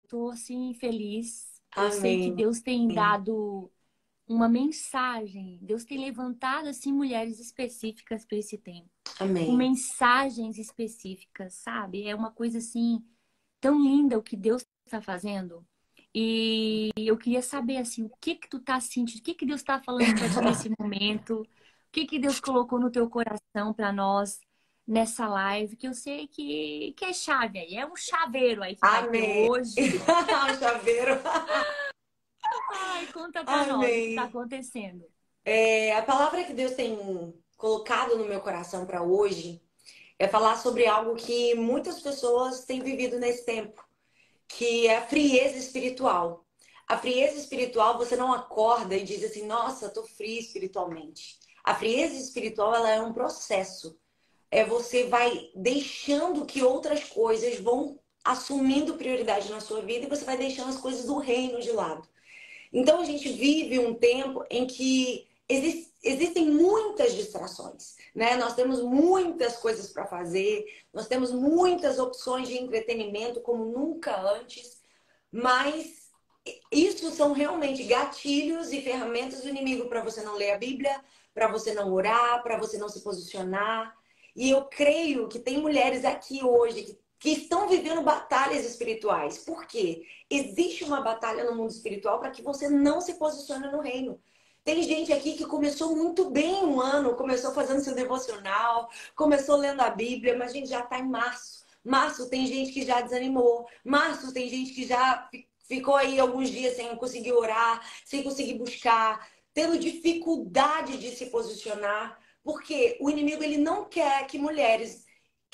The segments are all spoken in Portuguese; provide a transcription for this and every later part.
tô assim feliz. Eu sei que Amém. Deus tem dado uma mensagem. Deus tem levantado assim mulheres específicas para esse tempo, com Amém. mensagens específicas, sabe? É uma coisa assim tão linda o que Deus está fazendo. E eu queria saber assim, o que que tu tá sentindo? O que que Deus está falando para ti nesse momento? O que que Deus colocou no teu coração para nós nessa live? Que eu sei que é chave aí, é um chaveiro aí que vai ter Amém. hoje. O chaveiro. Ai, conta para nós o que está Amém. acontecendo. A palavra que Deus tem colocado no meu coração para hoje é falar sobre algo que muitas pessoas têm vivido nesse tempo, que é a frieza espiritual. A frieza espiritual, você não acorda e diz assim, nossa, tô fria espiritualmente. A frieza espiritual, ela é um processo. Você vai deixando que outras coisas vão assumindo prioridade na sua vida e você vai deixando as coisas do reino de lado. Então a gente vive um tempo em que existem muitas distrações, né? Nós temos muitas coisas para fazer, nós temos muitas opções de entretenimento como nunca antes, mas isso são realmente gatilhos e ferramentas do inimigo para você não ler a Bíblia, para você não orar, para você não se posicionar. E eu creio que tem mulheres aqui hoje que estão vivendo batalhas espirituais. Por quê? Existe uma batalha no mundo espiritual para que você não se posicione no reino. Tem gente aqui que começou muito bem um ano, começou fazendo seu devocional, começou lendo a Bíblia, mas a gente já está em março. Março tem gente que já desanimou. Março tem gente que já ficou aí alguns dias sem conseguir orar, sem conseguir buscar, tendo dificuldade de se posicionar, porque o inimigo ele não quer que mulheres,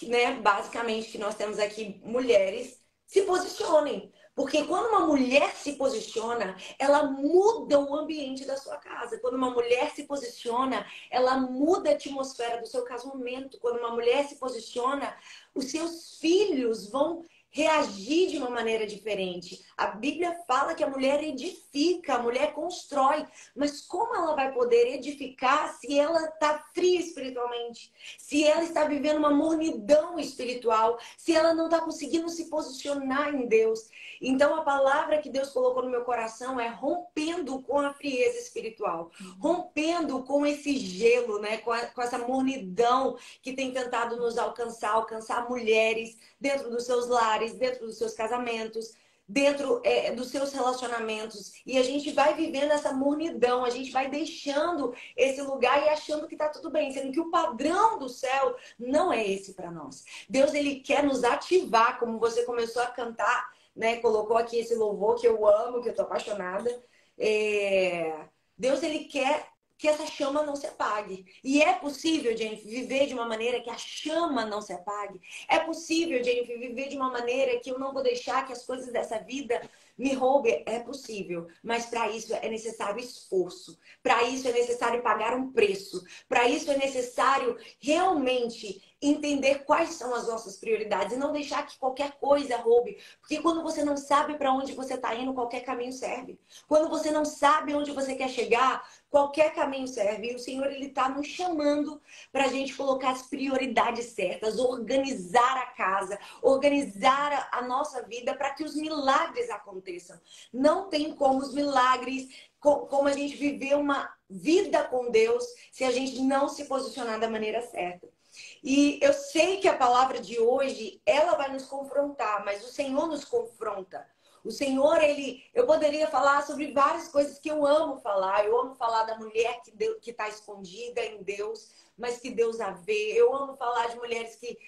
né, basicamente que nós temos aqui mulheres, se posicionem. Porque quando uma mulher se posiciona, ela muda o ambiente da sua casa. Quando uma mulher se posiciona, ela muda a atmosfera do seu casamento. Quando uma mulher se posiciona, os seus filhos vão reagir de uma maneira diferente. A Bíblia fala que a mulher edifica, a mulher constrói, mas como ela vai poder edificar se ela está fria espiritualmente? Se ela está vivendo uma mornidão espiritual, se ela não está conseguindo se posicionar em Deus? Então a palavra que Deus colocou no meu coração é rompendo com a frieza espiritual, rompendo com esse gelo, né? Com essa mornidão que tem tentado nos alcançar mulheres dentro dos seus lares, dentro dos seus casamentos, dentro dos seus relacionamentos. E a gente vai vivendo essa mornidão, a gente vai deixando esse lugar e achando que tá tudo bem, sendo que o padrão do céu não é esse para nós. Deus, ele quer nos ativar, como você começou a cantar, né? Colocou aqui esse louvor que eu amo, que eu tô apaixonada. Deus, ele quer que essa chama não se apague. E é possível, Jennifer, viver de uma maneira que a chama não se apague. É possível, Jennifer, viver de uma maneira que eu não vou deixar que as coisas dessa vida me roubem. É possível, mas para isso é necessário esforço. Para isso é necessário pagar um preço. Para isso é necessário realmente entender quais são as nossas prioridades e não deixar que qualquer coisa roube. Porque quando você não sabe para onde você está indo, qualquer caminho serve. Quando você não sabe onde você quer chegar, qualquer caminho serve. E o Senhor, ele está nos chamando para a gente colocar as prioridades certas, organizar a casa, organizar a nossa vida para que os milagres aconteçam. Não tem como os milagres, como a gente viver uma vida com Deus se a gente não se posicionar da maneira certa. E eu sei que a palavra de hoje, ela vai nos confrontar, mas o Senhor nos confronta. O Senhor, eu poderia falar sobre várias coisas que eu amo falar. Eu amo falar da mulher que está escondida em Deus, mas que Deus a vê. Eu amo falar de mulheres que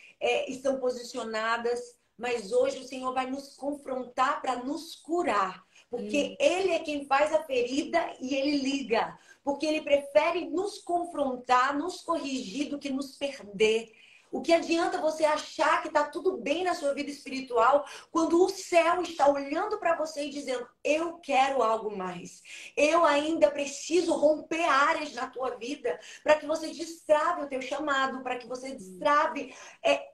estão posicionadas, mas hoje o Senhor vai nos confrontar para nos curar. Porque Ele é quem faz a ferida e Ele liga. Porque Ele prefere nos confrontar, nos corrigir do que nos perder. O que adianta você achar que está tudo bem na sua vida espiritual quando o céu está olhando para você e dizendo: eu quero algo mais. Eu ainda preciso romper áreas na tua vida para que você destrave o teu chamado, para que você destrave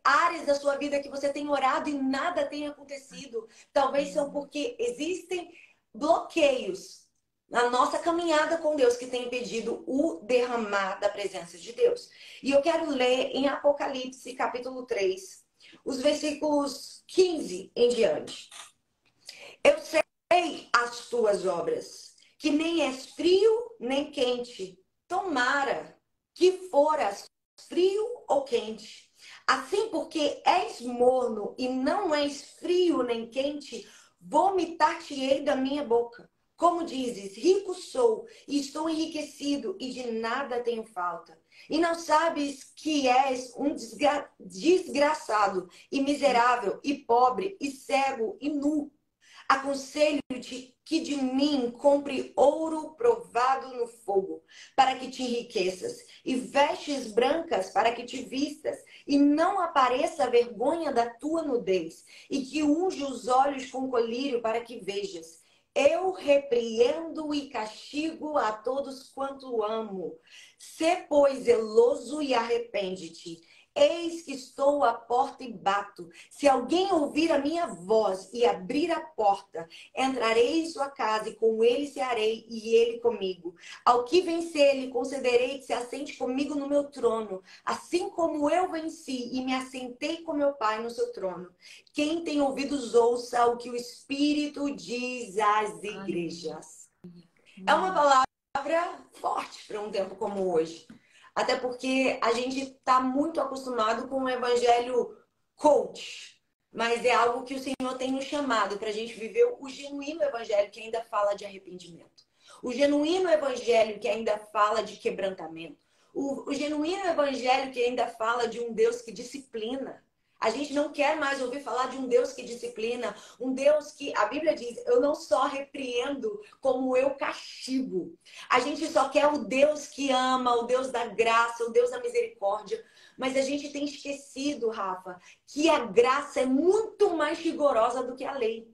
áreas da sua vida que você tem orado e nada tem acontecido. Talvez são porque existem bloqueios na nossa caminhada com Deus que tem impedido o derramar da presença de Deus. E eu quero ler em Apocalipse, capítulo 3, os versículos 15 em diante. tuas obras, que nem és frio nem quente. Tomara que foras frio ou quente. Assim, porque és morno e não és frio nem quente, vomitar-te-ei da minha boca. Como dizes, rico sou e estou enriquecido e de nada tenho falta. E não sabes que és um desgraçado e miserável e pobre e cego e nu. Aconselho-te que de mim compre ouro provado no fogo, para que te enriqueças, e vestes brancas para que te vistas, e não apareça a vergonha da tua nudez, e que unge os olhos com colírio para que vejas. Eu repreendo e castigo a todos quanto amo. Sê, pois, zeloso e arrepende-te. Eis que estou à porta e bato. Se alguém ouvir a minha voz e abrir a porta, entrarei em sua casa e com ele cearei e ele comigo. Ao que vencer, lhe concederei que se assente comigo no meu trono, assim como eu venci e me assentei com meu Pai no seu trono. Quem tem ouvidos, ouça o que o Espírito diz às igrejas. É uma palavra forte para um tempo como hoje. Até porque a gente está muito acostumado com o evangelho coach. Mas é algo que o Senhor tem nos chamado para a gente viver o genuíno evangelho que ainda fala de arrependimento. O genuíno evangelho que ainda fala de quebrantamento. O genuíno evangelho que ainda fala de um Deus que disciplina. A gente não quer mais ouvir falar de um Deus que disciplina, um Deus que, a Bíblia diz, eu não só repreendo, como eu castigo. A gente só quer o Deus que ama, o Deus da graça, o Deus da misericórdia. Mas a gente tem esquecido, Rafa, que a graça é muito mais rigorosa do que a lei.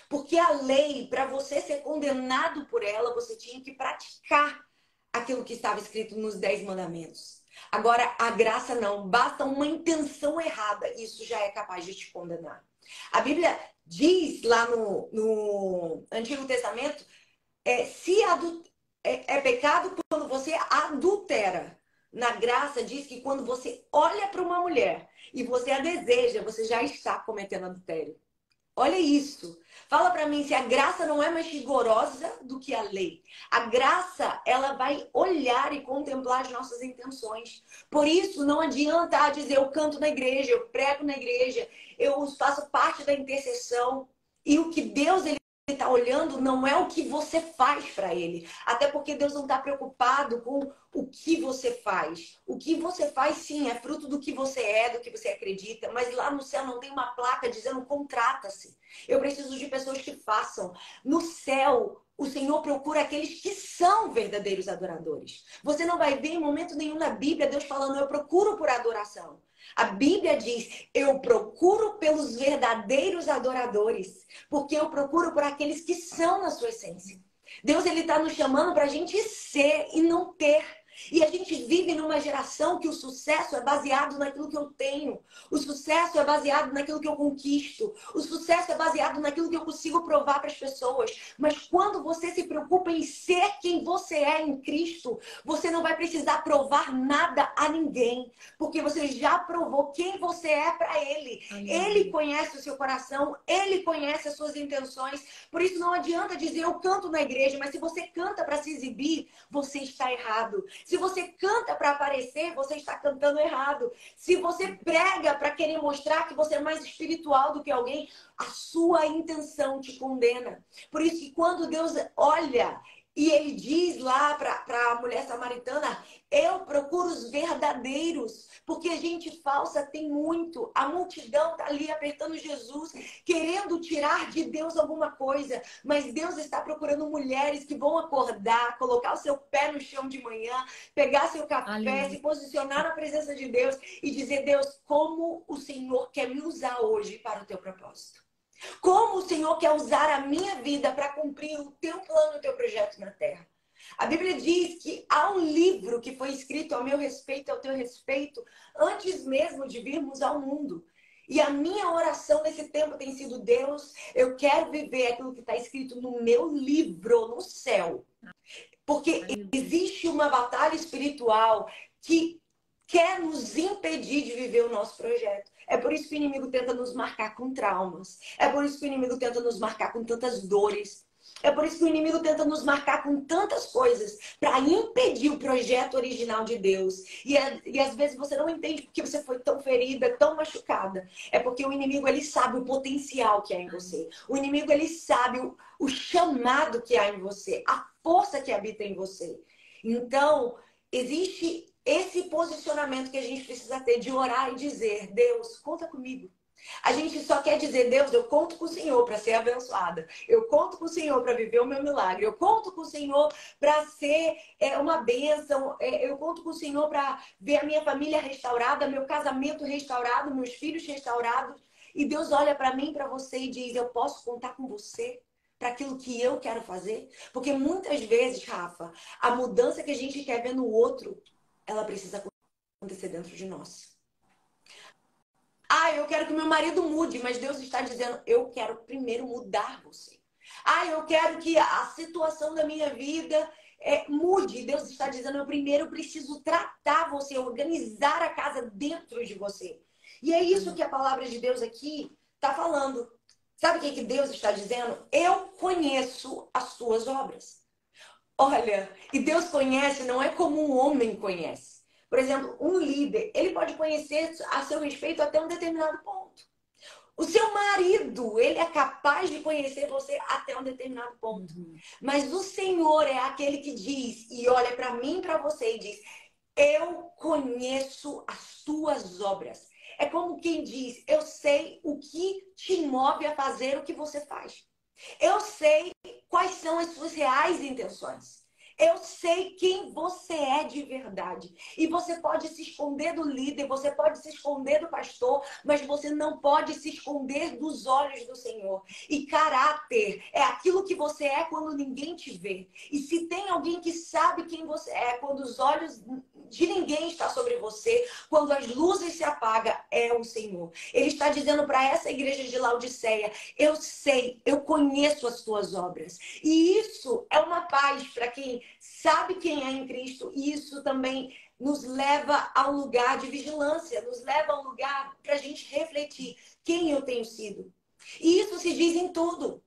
Porque a lei, para você ser condenado por ela, você tinha que praticar aquilo que estava escrito nos 10 mandamentos. Agora, a graça não, basta uma intenção errada, isso já é capaz de te condenar. A Bíblia diz lá no Antigo Testamento, é pecado quando você adultera. Na graça diz que quando você olha para uma mulher e você a deseja, você já está cometendo adultério. Olha isso. Fala para mim se a graça não é mais rigorosa do que a lei. A graça, ela vai olhar e contemplar as nossas intenções. Por isso, não adianta dizer eu canto na igreja, eu prego na igreja, eu faço parte da intercessão. E o que Deus está olhando não é o que você faz para ele. Até porque Deus não está preocupado com o que você faz. O que você faz, sim, é fruto do que você é, do que você acredita. Mas lá no céu não tem uma placa dizendo contrata-se. Eu preciso de pessoas que façam. No céu, o Senhor procura aqueles que são verdadeiros adoradores. Você não vai ver em momento nenhum na Bíblia Deus falando, eu procuro por adoração. A Bíblia diz, eu procuro pelos verdadeiros adoradores, porque eu procuro por aqueles que são na sua essência. Deus, ele está nos chamando para a gente ser e não ter. E a gente vive numa geração que o sucesso é baseado naquilo que eu tenho. O sucesso é baseado naquilo que eu conquisto. O sucesso é baseado naquilo que eu consigo provar para as pessoas. Mas quando você se preocupa em ser quem você é em Cristo, você não vai precisar provar nada a ninguém. Porque você já provou quem você é para Ele. Ele conhece o seu coração. Ele conhece as suas intenções. Por isso não adianta dizer eu canto na igreja. Mas se você canta para se exibir, você está errado. Se você canta para aparecer, você está cantando errado. Se você prega para querer mostrar que você é mais espiritual do que alguém, a sua intenção te condena. Por isso que quando Deus olha e ele diz lá para a mulher samaritana, eu procuro os verdadeiros, porque gente falsa tem muito. A multidão está ali apertando Jesus, querendo tirar de Deus alguma coisa. Mas Deus está procurando mulheres que vão acordar, colocar o seu pé no chão de manhã, pegar seu café, Aleluia. se posicionar na presença de Deus e dizer, Deus, como o Senhor quer me usar hoje para o teu propósito. Como o Senhor quer usar a minha vida para cumprir o teu plano, o teu projeto na terra. A Bíblia diz que há um livro que foi escrito ao meu respeito, ao teu respeito, antes mesmo de virmos ao mundo. E a minha oração nesse tempo tem sido, Deus, eu quero viver aquilo que está escrito no meu livro, no céu. Porque existe uma batalha espiritual que quer nos impedir de viver o nosso projeto. É por isso que o inimigo tenta nos marcar com traumas. É por isso que o inimigo tenta nos marcar com tantas dores. É por isso que o inimigo tenta nos marcar com tantas coisas para impedir o projeto original de Deus. E às vezes você não entende porque você foi tão ferida, tão machucada. É porque o inimigo, ele sabe o potencial que há em você. O inimigo, ele sabe o chamado que há em você, a força que habita em você. Então, existe esse posicionamento que a gente precisa ter de orar e dizer: Deus, conta comigo. A gente só quer dizer: Deus, eu conto com o Senhor para ser abençoada. Eu conto com o Senhor para viver o meu milagre. Eu conto com o Senhor para ser uma bênção. Eu conto com o Senhor para ver a minha família restaurada, meu casamento restaurado, meus filhos restaurados. E Deus olha para mim, para você e diz: eu posso contar com você para aquilo que eu quero fazer? Porque muitas vezes, Rafa, a mudança que a gente quer ver no outro, ela precisa acontecer dentro de nós. Ah, eu quero que meu marido mude, mas Deus está dizendo: eu quero primeiro mudar você. Ah, eu quero que a situação da minha vida mude. Deus está dizendo: eu primeiro preciso tratar você, organizar a casa dentro de você. E é isso que a palavra de Deus aqui está falando. Sabe o que Deus está dizendo? Eu conheço as tuas obras. Olha, e Deus conhece, não é como um homem conhece. Por exemplo, um líder, ele pode conhecer a seu respeito até um determinado ponto. O seu marido, ele é capaz de conhecer você até um determinado ponto. Mas o Senhor é aquele que diz, e olha para mim e para você e diz: eu conheço as tuas obras. É como quem diz: eu sei o que te move a fazer o que você faz. Eu sei quais são as suas reais intenções. Eu sei quem você é de verdade. E você pode se esconder do líder, você pode se esconder do pastor, mas você não pode se esconder dos olhos do Senhor. E caráter é aquilo que você é quando ninguém te vê. E se tem alguém que sabe quem você é, quando os olhos de ninguém estão sobre você, quando as luzes se apagam, é o Senhor. Ele está dizendo para essa igreja de Laodiceia: eu sei, eu conheço as tuas obras. E isso é uma paz para quem sabe quem é em Cristo. E isso também nos leva a um lugar de vigilância, nos leva a um lugar para a gente refletir quem eu tenho sido. E isso se diz em tudo.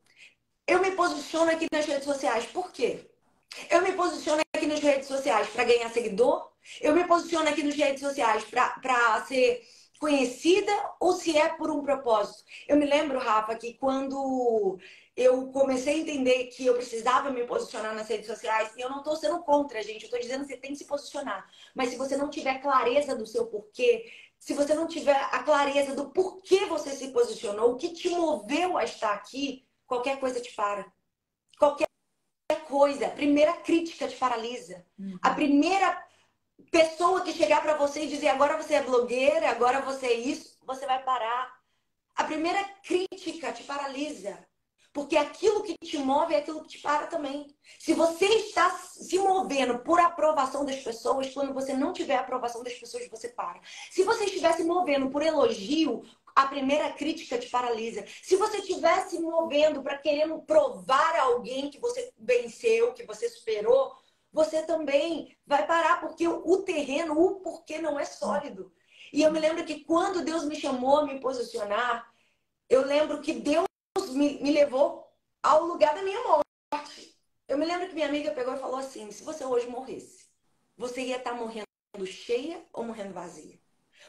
Eu me posiciono aqui nas redes sociais. Por quê? Eu me posiciono aqui nas redes sociais para ganhar seguidor? Eu me posiciono aqui nas redes sociais para ser conhecida, ou se é por um propósito? Eu me lembro, Rafa, que quando eu comecei a entender que eu precisava me posicionar nas redes sociais, e eu não estou sendo contra, gente, eu estou dizendo que você tem que se posicionar. Mas se você não tiver clareza do seu porquê, se você não tiver a clareza do porquê você se posicionou, o que te moveu a estar aqui, qualquer coisa te para. Qualquer coisa, a primeira crítica te paralisa. A primeira pessoa que chegar para você e dizer: agora você é blogueira, agora você é isso, você vai parar. A primeira crítica te paralisa. Porque aquilo que te move é aquilo que te para também. Se você está se movendo por aprovação das pessoas, quando você não tiver a aprovação das pessoas, você para. Se você estiver se movendo por elogio, a primeira crítica te paralisa. Se você estiver se movendo para querendo provar a alguém que você venceu, que você superou, você também vai parar, porque o terreno, o porquê não é sólido. E eu me lembro que quando Deus me chamou a me posicionar, eu lembro que Deus me levou ao lugar da minha morte. Eu me lembro que minha amiga pegou e falou assim: se você hoje morresse, você ia estar morrendo cheia ou morrendo vazia?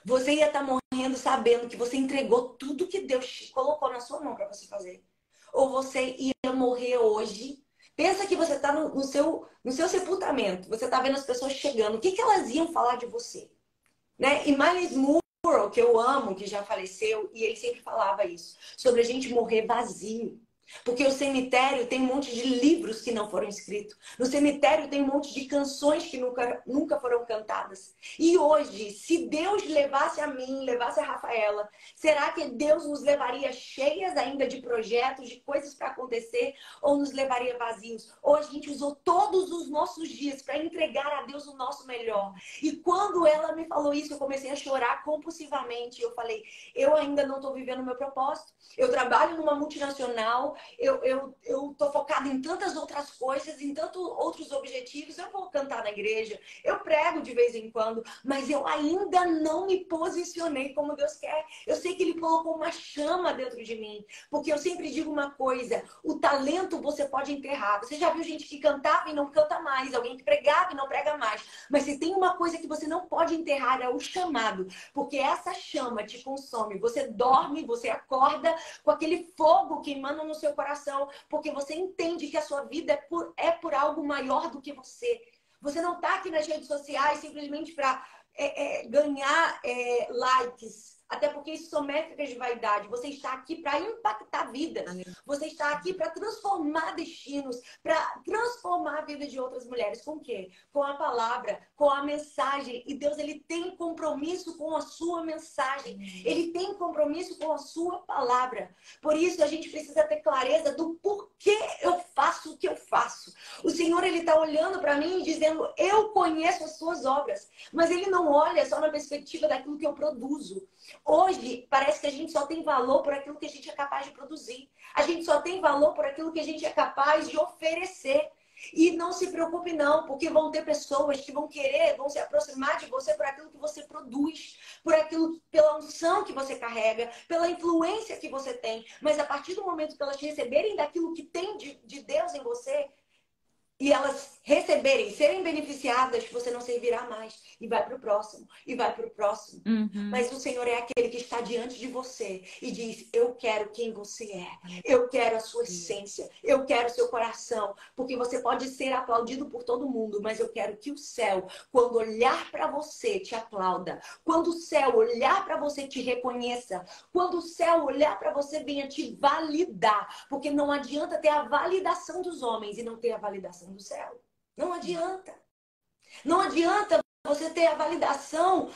Você ia estar morrendo sabendo que você entregou tudo que Deus colocou na sua mão para você fazer? Ou você ia morrer hoje? Pensa que você está no seu sepultamento. Você está vendo as pessoas chegando. O que elas iam falar de você? Né? E Miles Moore, que eu amo, que já faleceu, e ele sempre falava isso, sobre a gente morrer vazio. Porque o cemitério tem um monte de livros que não foram escritos. No cemitério tem um monte de canções que nunca foram cantadas. E hoje, se Deus levasse a mim, levasse a Rafaela, será que Deus nos levaria cheias ainda de projetos, de coisas para acontecer, ou nos levaria vazios? Ou a gente usou todos os nossos dias para entregar a Deus o nosso melhor? E quando ela me falou isso, eu comecei a chorar compulsivamente. Eu falei: eu ainda não estou vivendo o meu propósito. Eu trabalho numa multinacional, eu tô focada em tantas outras coisas, em tantos outros objetivos. Eu vou cantar na igreja, eu prego de vez em quando, mas eu ainda não me posicionei como Deus quer. Eu sei que Ele colocou uma chama dentro de mim, porque eu sempre digo uma coisa: o talento você pode enterrar. Você já viu gente que cantava e não canta mais, alguém que pregava e não prega mais. Mas se tem uma coisa que você não pode enterrar, é o chamado, porque essa chama te consome. Você dorme, você acorda com aquele fogo queimando no seu coração, porque você entende que a sua vida é por algo maior do que você. Você não está aqui nas redes sociais simplesmente para ganhar likes. Até porque isso são métricas de vaidade. Você está aqui para impactar vidas. Você está aqui para transformar destinos, para transformar a vida de outras mulheres. Com o quê? Com a palavra, com a mensagem. E Deus, Ele tem compromisso com a sua mensagem. Ele tem compromisso com a sua palavra. Por isso, a gente precisa ter clareza do porquê eu faço o que eu faço. O Senhor, Ele está olhando para mim e dizendo: eu conheço as suas obras. Mas Ele não olha só na perspectiva daquilo que eu produzo. Hoje, parece que a gente só tem valor por aquilo que a gente é capaz de produzir. A gente só tem valor por aquilo que a gente é capaz de oferecer. E não se preocupe não, porque vão ter pessoas que vão se aproximar de você por aquilo que você produz, por aquilo, pela unção que você carrega, pela influência que você tem. Mas a partir do momento que elas receberem daquilo que tem de Deus em você, e elas receberem, serem beneficiadas, você não servirá mais. E vai para o próximo, e vai para o próximo. Mas o Senhor é aquele que está diante de você e diz: eu quero quem você é. Eu quero a sua essência. Eu quero o seu coração. Porque você pode ser aplaudido por todo mundo, mas eu quero que o céu, quando olhar para você, te aplauda. Quando o céu olhar para você, te reconheça. Quando o céu olhar para você, venha te validar. Porque não adianta ter a validação dos homens e não ter a validação do céu. Não adianta. Não adianta você ter a validação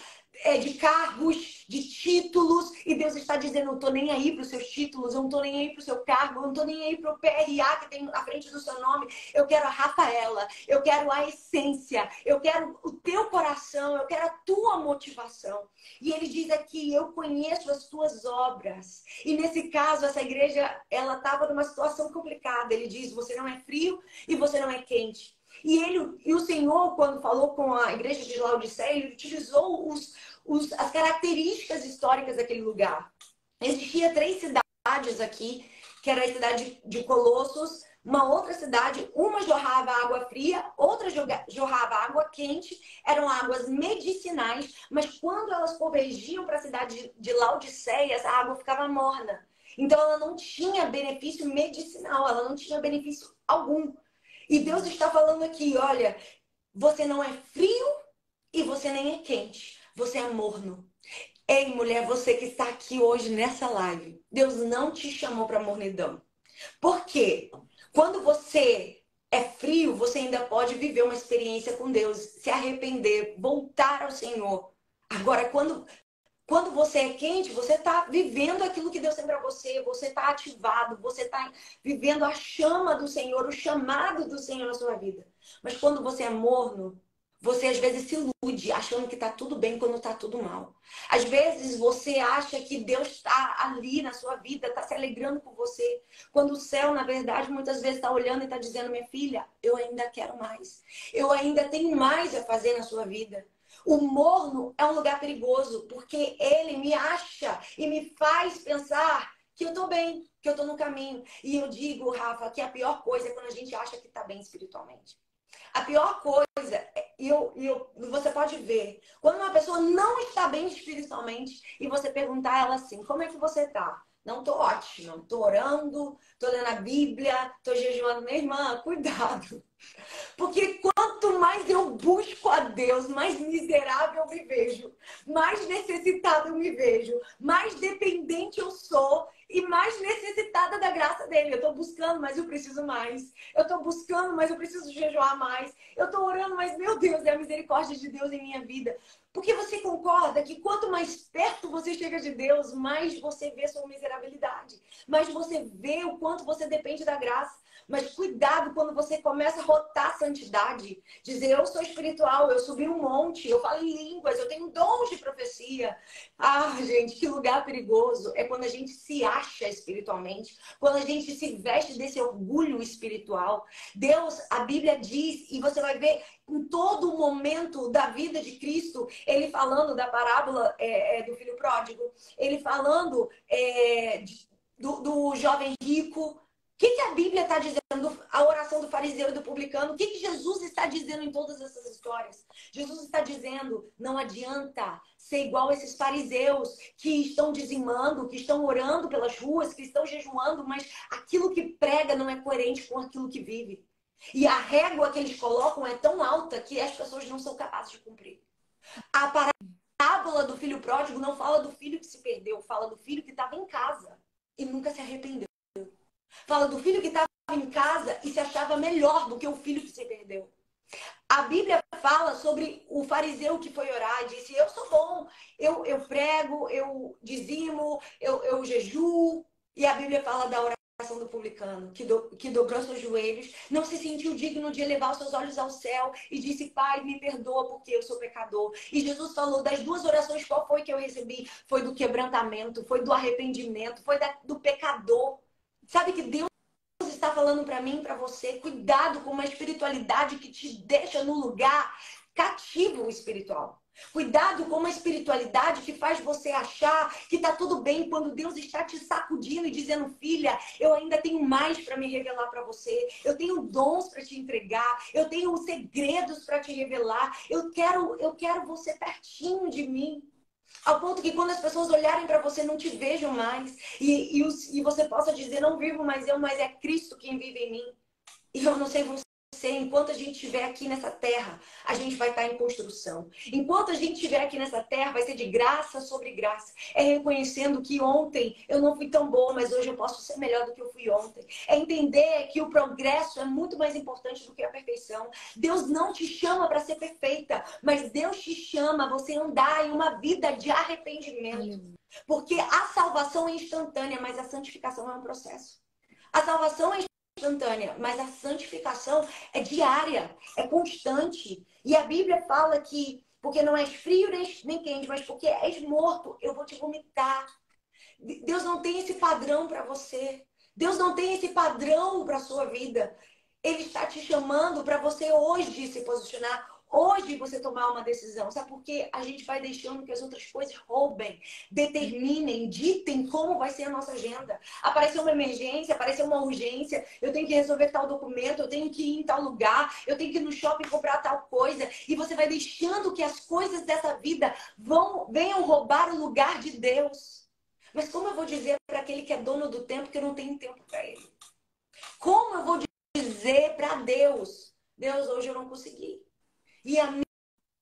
de cargos, de títulos, e Deus está dizendo: eu não estou nem aí para os seus títulos, eu não estou nem aí para o seu cargo, eu não estou nem aí para o PRA que tem na frente do seu nome. Eu quero a Rafaela, eu quero a essência, eu quero o teu coração, eu quero a tua motivação. E Ele diz aqui: eu conheço as tuas obras. E nesse caso, essa igreja, ela estava numa situação complicada. Ele diz: você não é frio e você não é quente. E o Senhor, quando falou com a igreja de Laodiceia, Ele utilizou as características históricas daquele lugar. Existia 3 cidades aqui, que era a cidade de Colossos, uma outra cidade, uma jorrava água fria, outra jorrava água quente, eram águas medicinais, mas quando elas convergiam para a cidade de Laodiceia, a água ficava morna. Então ela não tinha benefício medicinal, ela não tinha benefício algum. E Deus está falando aqui: olha, você não é frio e você nem é quente. Você é morno. Ei, mulher, você que está aqui hoje nessa live, Deus não te chamou para mornidão. Por quê? Quando você é frio, você ainda pode viver uma experiência com Deus, se arrepender, voltar ao Senhor. Agora, quando você é quente, você está vivendo aquilo que Deus tem para você. Você está ativado, você está vivendo a chama do Senhor, o chamado do Senhor na sua vida. Mas quando você é morno, você às vezes se ilude, achando que está tudo bem quando está tudo mal. Às vezes você acha que Deus está ali na sua vida, está se alegrando por você. Quando o céu, na verdade, muitas vezes está olhando e está dizendo: minha filha, eu ainda quero mais. Eu ainda tenho mais a fazer na sua vida. O morno é um lugar perigoso, porque ele me acha e me faz pensar que eu tô bem, que eu tô no caminho. E eu digo, Rafa, que a pior coisa é quando a gente acha que tá bem espiritualmente. A pior coisa, você pode ver, quando uma pessoa não está bem espiritualmente e você perguntar a ela assim: como é que você tá? Não, tô ótima, tô orando, tô lendo a Bíblia, tô jejuando. Minha irmã, cuidado. Porque quanto mais eu busco a Deus, mais miserável eu me vejo, mais necessitada eu me vejo, mais dependente eu sou e mais necessitada da graça dele. Eu estou buscando, mas eu preciso mais. Eu estou buscando, mas eu preciso jejuar mais. Eu estou orando, mas, meu Deus, é a misericórdia de Deus em minha vida. Porque você concorda que quanto mais perto você chega de Deus, mais você vê sua miserabilidade. Mais você vê o quanto você depende da graça. Mas cuidado quando você começa a rotar a santidade. Dizer, eu sou espiritual, eu subi um monte, eu falo em línguas, eu tenho dons de profecia. Ah, gente, que lugar perigoso. É quando a gente se acha espiritualmente, quando a gente se veste desse orgulho espiritual. Deus, a Bíblia diz, e você vai ver em todo momento da vida de Cristo, ele falando da parábola do filho pródigo, ele falando do jovem rico. O que a Bíblia está dizendo? A oração do fariseu e do publicano. O que Jesus está dizendo em todas essas histórias? Jesus está dizendo, não adianta ser igual a esses fariseus que estão dizimando, que estão orando pelas ruas, que estão jejuando, mas aquilo que prega não é coerente com aquilo que vive. E a régua que eles colocam é tão alta que as pessoas não são capazes de cumprir. A parábola do filho pródigo não fala do filho que se perdeu, fala do filho que estava em casa e nunca se arrependeu. Fala do filho que estava em casa e se achava melhor do que o filho que se perdeu. A Bíblia fala sobre o fariseu que foi orar e disse, eu sou bom, eu prego, eu dizimo, eu jejuo. E a Bíblia fala da oração do publicano, que dobrou seus joelhos, não se sentiu digno de elevar os seus olhos ao céu e disse, Pai, me perdoa porque eu sou pecador. E Jesus falou, das duas orações, qual foi que eu recebi? Foi do quebrantamento, foi do arrependimento, foi do pecador. Sabe que Deus está falando para mim, para você, cuidado com uma espiritualidade que te deixa no lugar cativo espiritual. Cuidado com uma espiritualidade que faz você achar que está tudo bem quando Deus está te sacudindo e dizendo, filha, eu ainda tenho mais para me revelar para você. Eu tenho dons para te entregar. Eu tenho segredos para te revelar. Eu quero você pertinho de mim. Ao ponto que quando as pessoas olharem para você, não te vejam mais. E você possa dizer, não vivo mais eu, mas é Cristo quem vive em mim. E eu não sei você, enquanto a gente estiver aqui nessa terra, a gente vai estar em construção. Enquanto a gente estiver aqui nessa terra, vai ser de graça sobre graça. É reconhecendo que ontem eu não fui tão boa, mas hoje eu posso ser melhor do que eu fui ontem. É entender que o progresso é muito mais importante do que a perfeição. Deus não te chama para ser perfeita, mas Deus te chama a você andar em uma vida de arrependimento. Porque a salvação é instantânea, mas a santificação é um processo. A salvação é instantânea, mas a santificação é diária, é constante. E a Bíblia fala que, porque não és frio nem quente, mas porque és morto, eu vou te vomitar. Deus não tem esse padrão para você. Deus não tem esse padrão para a sua vida. Ele está te chamando para você hoje se posicionar. Hoje você tomar uma decisão. Sabe por quê? A gente vai deixando que as outras coisas roubem, determinem, ditem como vai ser a nossa agenda. Apareceu uma emergência, apareceu uma urgência, eu tenho que resolver tal documento, eu tenho que ir em tal lugar, eu tenho que ir no shopping comprar tal coisa. E você vai deixando que as coisas dessa vida venham roubar o lugar de Deus. Mas como eu vou dizer para aquele que é dono do tempo que eu não tenho tempo para ele? Como eu vou dizer para Deus, Deus, hoje eu não consegui? E a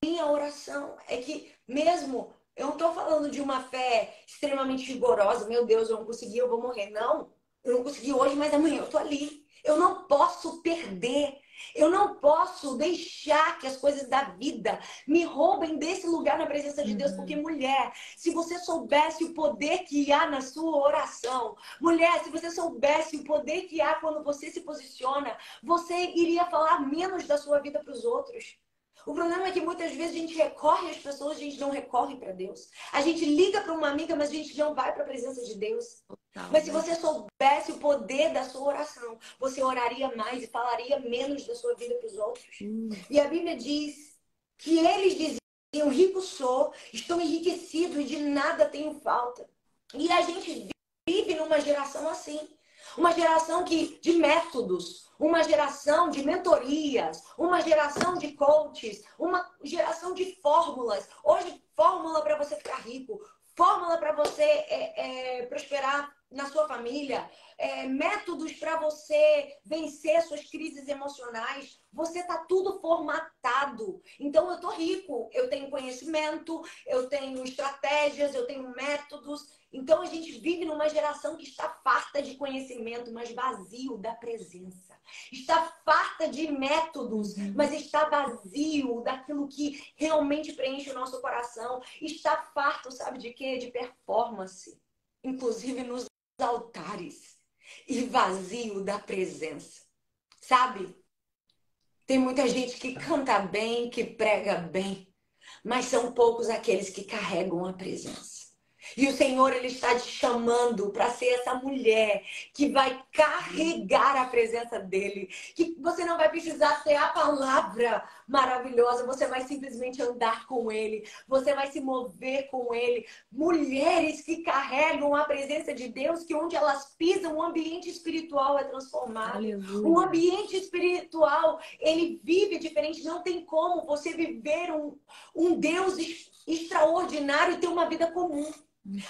minha oração é que mesmo, eu não estou falando de uma fé extremamente rigorosa, meu Deus, eu não consegui, eu vou morrer. Não, eu não consegui hoje, mas amanhã eu estou ali. Eu não posso perder. Eu não posso deixar que as coisas da vida me roubem desse lugar na presença de Deus. Porque, mulher, se você soubesse o poder que há na sua oração, mulher, se você soubesse o poder que há quando você se posiciona, você iria falar menos da sua vida para os outros. O problema é que muitas vezes a gente recorre às pessoas, a gente não recorre para Deus. A gente liga para uma amiga, mas a gente não vai para a presença de Deus. Mas se você soubesse o poder da sua oração, você oraria mais e falaria menos da sua vida para os outros. E a Bíblia diz que eles diziam, rico sou, estou enriquecido e de nada tenho falta. E a gente vive numa geração assim. Uma geração de métodos, uma geração de mentorias, uma geração de coaches, uma geração de fórmulas. Hoje, fórmula para você ficar rico, fórmula para você prosperar na sua família, métodos para você vencer suas crises emocionais. Você está tudo formatado. Então, eu estou rico, eu tenho conhecimento, eu tenho estratégias, eu tenho métodos. Então, a gente vive numa geração que está farta de conhecimento, mas vazio da presença. Está farta de métodos, mas está vazio daquilo que realmente preenche o nosso coração. Está farto, sabe de quê? De performance. Inclusive nos altares. E vazio da presença. Sabe? Tem muita gente que canta bem, que prega bem, mas são poucos aqueles que carregam a presença. E o Senhor, Ele está te chamando para ser essa mulher que vai carregar a presença dEle. Que você não vai precisar ter a palavra maravilhosa, você vai simplesmente andar com Ele. Você vai se mover com Ele. Mulheres que carregam a presença de Deus, que onde elas pisam, o ambiente espiritual é transformado. Aleluia. O ambiente espiritual, ele vive diferente. Não tem como você viver um Deus extraordinário e ter uma vida comum.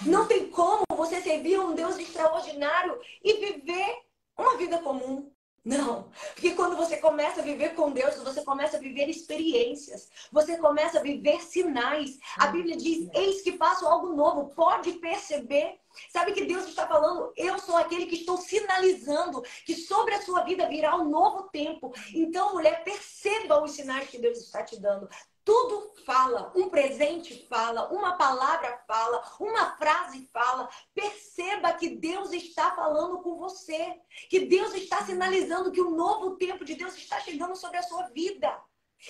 Não tem como você servir um Deus extraordinário e viver uma vida comum. Não. Porque quando você começa a viver com Deus, você começa a viver experiências. Você começa a viver sinais. A Bíblia diz, eis que faço algo novo. Pode perceber. Sabe que Deus está falando? Eu sou aquele que estou sinalizando que sobre a sua vida virá um novo tempo. Então, mulher, perceba os sinais que Deus está te dando. Tudo fala, um presente fala, uma palavra fala, uma frase fala. Perceba que Deus está falando com você, que Deus está sinalizando que o novo tempo de Deus está chegando sobre a sua vida.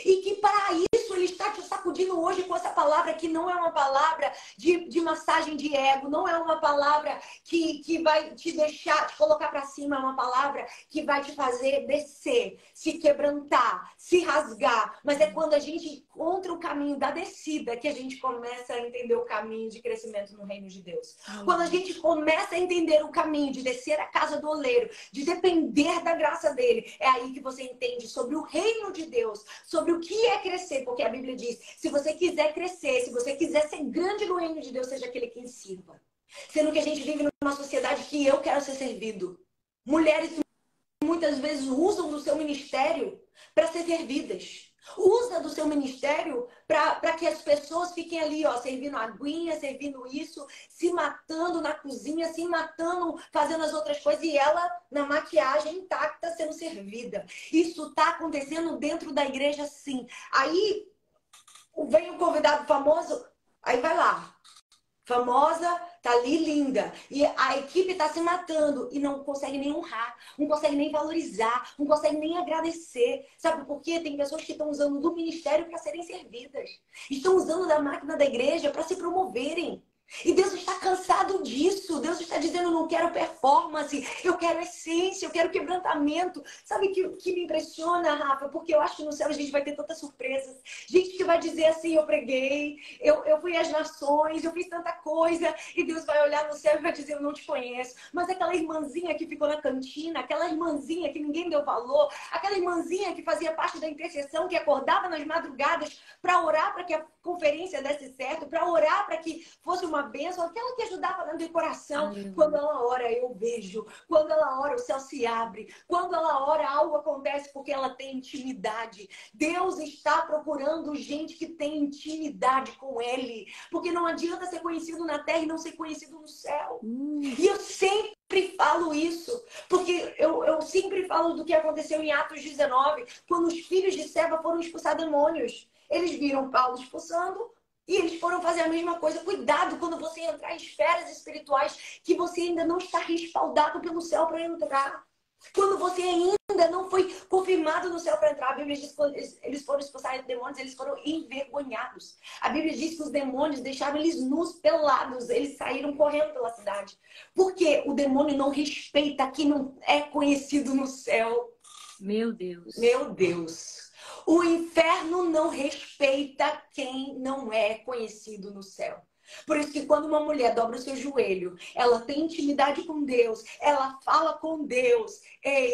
E que para isso Ele está te sacudindo hoje com essa palavra que não é uma palavra de massagem de ego, não é uma palavra que vai te deixar, te colocar para cima, é uma palavra que vai te fazer descer, se quebrantar, se rasgar. Mas é quando a gente encontra o caminho da descida que a gente começa a entender o caminho de crescimento no reino de Deus. Quando a gente começa a entender o caminho de descer a casa do oleiro, de depender da graça dele, é aí que você entende sobre o reino de Deus, sobre o que é crescer, porque a Bíblia diz, se você quiser crescer, se você quiser ser grande no reino de Deus, seja aquele que sirva. Sendo que a gente vive numa sociedade que eu quero ser servido. Mulheres muitas vezes usam do seu ministério para ser servidas. Usa do seu ministério para que as pessoas fiquem ali, ó, servindo aguinha, servindo isso, se matando na cozinha, se matando, fazendo as outras coisas, e ela na maquiagem intacta sendo servida. Isso está acontecendo dentro da igreja, sim. Aí vem o convidado famoso, aí vai lá. Famosa, tá ali linda. E a equipe tá se matando e não consegue nem honrar, não consegue nem valorizar, não consegue nem agradecer. Sabe por quê? Tem pessoas que estão usando do ministério para serem servidas. Estão usando da máquina da igreja para se promoverem. E Deus está cansado disso. Deus está dizendo, não quero performance, eu quero essência, eu quero quebrantamento. Sabe o que me impressiona, Rafa? Porque eu acho que no céu a gente vai ter tantas surpresas. Gente que vai dizer assim, eu preguei, eu fui às nações, eu fiz tanta coisa. E Deus vai olhar no céu e vai dizer, eu não te conheço. Mas aquela irmãzinha que ficou na cantina, aquela irmãzinha que ninguém deu valor, aquela irmãzinha que fazia parte da intercessão, que acordava nas madrugadas para orar para que a conferência desse certo, para orar para que fosse uma bênção, aquela que ajudava no decoração. Quando ela ora, eu vejo. Quando ela ora, o céu se abre. Quando ela ora, algo acontece porque ela tem intimidade. Deus está procurando gente que tem intimidade com Ele. Porque não adianta ser conhecido na terra e não ser conhecido no céu. E eu sempre falo isso, porque eu sempre falo do que aconteceu em Atos 19, quando os filhos de Seva foram expulsar demônios. Eles viram Paulo expulsando e eles foram fazer a mesma coisa. Cuidado quando você entrar em esferas espirituais que você ainda não está respaldado pelo céu para entrar. Quando você ainda não foi confirmado no céu para entrar. A Bíblia diz que quando eles foram expulsar demônios, eles foram envergonhados. A Bíblia diz que os demônios deixaram eles nus, pelados. Eles saíram correndo pela cidade. Porque o demônio não respeita quem não é conhecido no céu. Meu Deus. Meu Deus. O inferno não respeita quem não é conhecido no céu. Por isso que quando uma mulher dobra o seu joelho, ela tem intimidade com Deus, ela fala com Deus,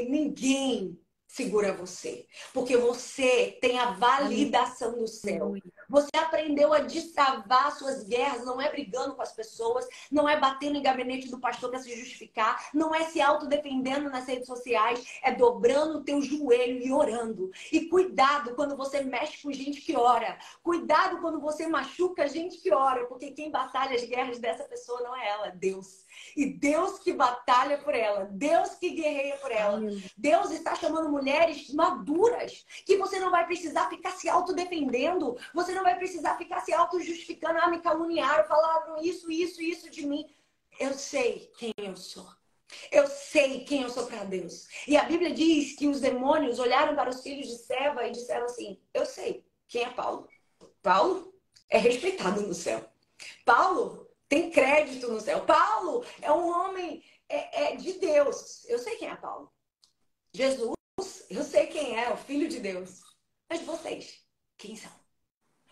ninguém segura você. Porque você tem a validação do céu. Você aprendeu a destravar suas guerras, não é brigando com as pessoas, não é batendo em gabinete do pastor para se justificar, não é se autodefendendo nas redes sociais, é dobrando o teu joelho e orando. E cuidado quando você mexe com gente que ora. Cuidado quando você machuca gente que ora, porque quem batalha as guerras dessa pessoa não é ela, é Deus. E Deus que batalha por ela, Deus que guerreia por ela. Deus está chamando mulheres maduras, que você não vai precisar ficar se autodefendendo, você não vai precisar ficar se auto-justificando, me caluniaram, falaram isso de mim. Eu sei quem eu sou. Eu sei quem eu sou para Deus. E a Bíblia diz que os demônios olharam para os filhos de Seva e disseram assim: eu sei quem é Paulo. Paulo é respeitado no céu. Paulo tem crédito no céu. Paulo é um homem de Deus. Eu sei quem é Paulo. Jesus, eu sei quem é, o Filho de Deus. Mas vocês, quem são?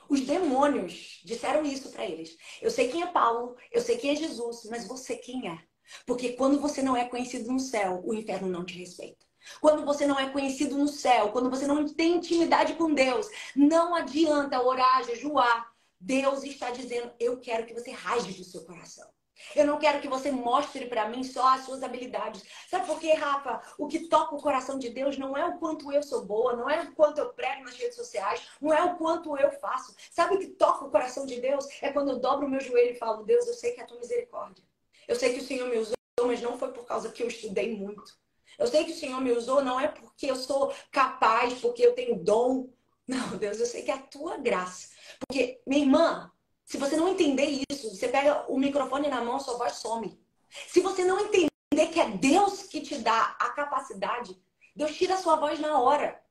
Os demônios disseram isso para eles. Eu sei quem é Paulo, eu sei quem é Jesus, mas você quem é? Porque quando você não é conhecido no céu, o inferno não te respeita. Quando você não é conhecido no céu, quando você não tem intimidade com Deus, não adianta orar, jejuar. Deus está dizendo: eu quero que você rasgue do seu coração. Eu não quero que você mostre para mim só as suas habilidades. Sabe por quê, Rafa? O que toca o coração de Deus não é o quanto eu sou boa, não é o quanto eu prego nas redes sociais, não é o quanto eu faço. Sabe o que toca o coração de Deus? É quando eu dobro o meu joelho e falo: Deus, eu sei que é a tua misericórdia. Eu sei que o Senhor me usou, mas não foi por causa que eu estudei muito. Eu sei que o Senhor me usou não é porque eu sou capaz, porque eu tenho dom. Não, Deus, eu sei que é a tua graça. Porque, minha irmã, se você não entender isso, você pega o microfone na mão, sua voz some. Se você não entender que é Deus que te dá a capacidade, Deus tira a sua voz na hora.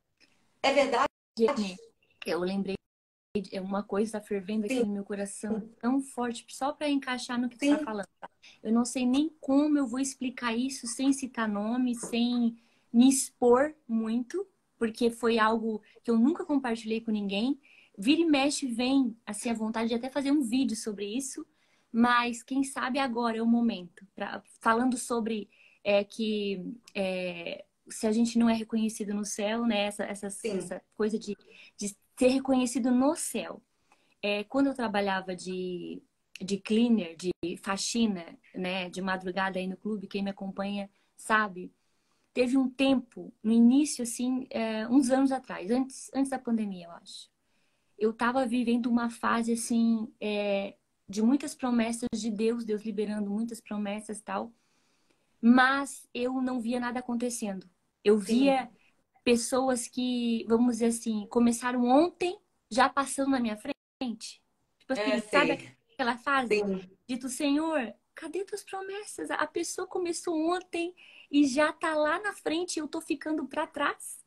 É verdade? Jenny, eu lembrei de uma coisa tá fervendo aqui Sim, no meu coração tão forte, só para encaixar no que tu tá sim. falando. Eu não sei nem como eu vou explicar isso sem citar nome, sem me expor muito, porque foi algo que eu nunca compartilhei com ninguém. Vira e mexe vem assim a vontade de até fazer um vídeo sobre isso, mas quem sabe agora é o momento. Falando sobre que se a gente não é reconhecido no céu, né? Sim. Essa coisa de ser reconhecido no céu. Quando eu trabalhava de cleaner, de faxina, né, de madrugada aí no clube, quem me acompanha sabe, teve um tempo, no início, assim, uns anos atrás, antes da pandemia, eu acho. Eu tava vivendo uma fase, assim, de muitas promessas de Deus, Deus liberando muitas promessas e tal, mas eu não via nada acontecendo. Eu Sim. via pessoas que, vamos dizer assim, começaram ontem, já passando na minha frente. Tipo assim, sabe Sei. aquela fase? Sim. Dito, Senhor, cadê tuas promessas? A pessoa começou ontem e já tá lá na frente e eu tô ficando para trás.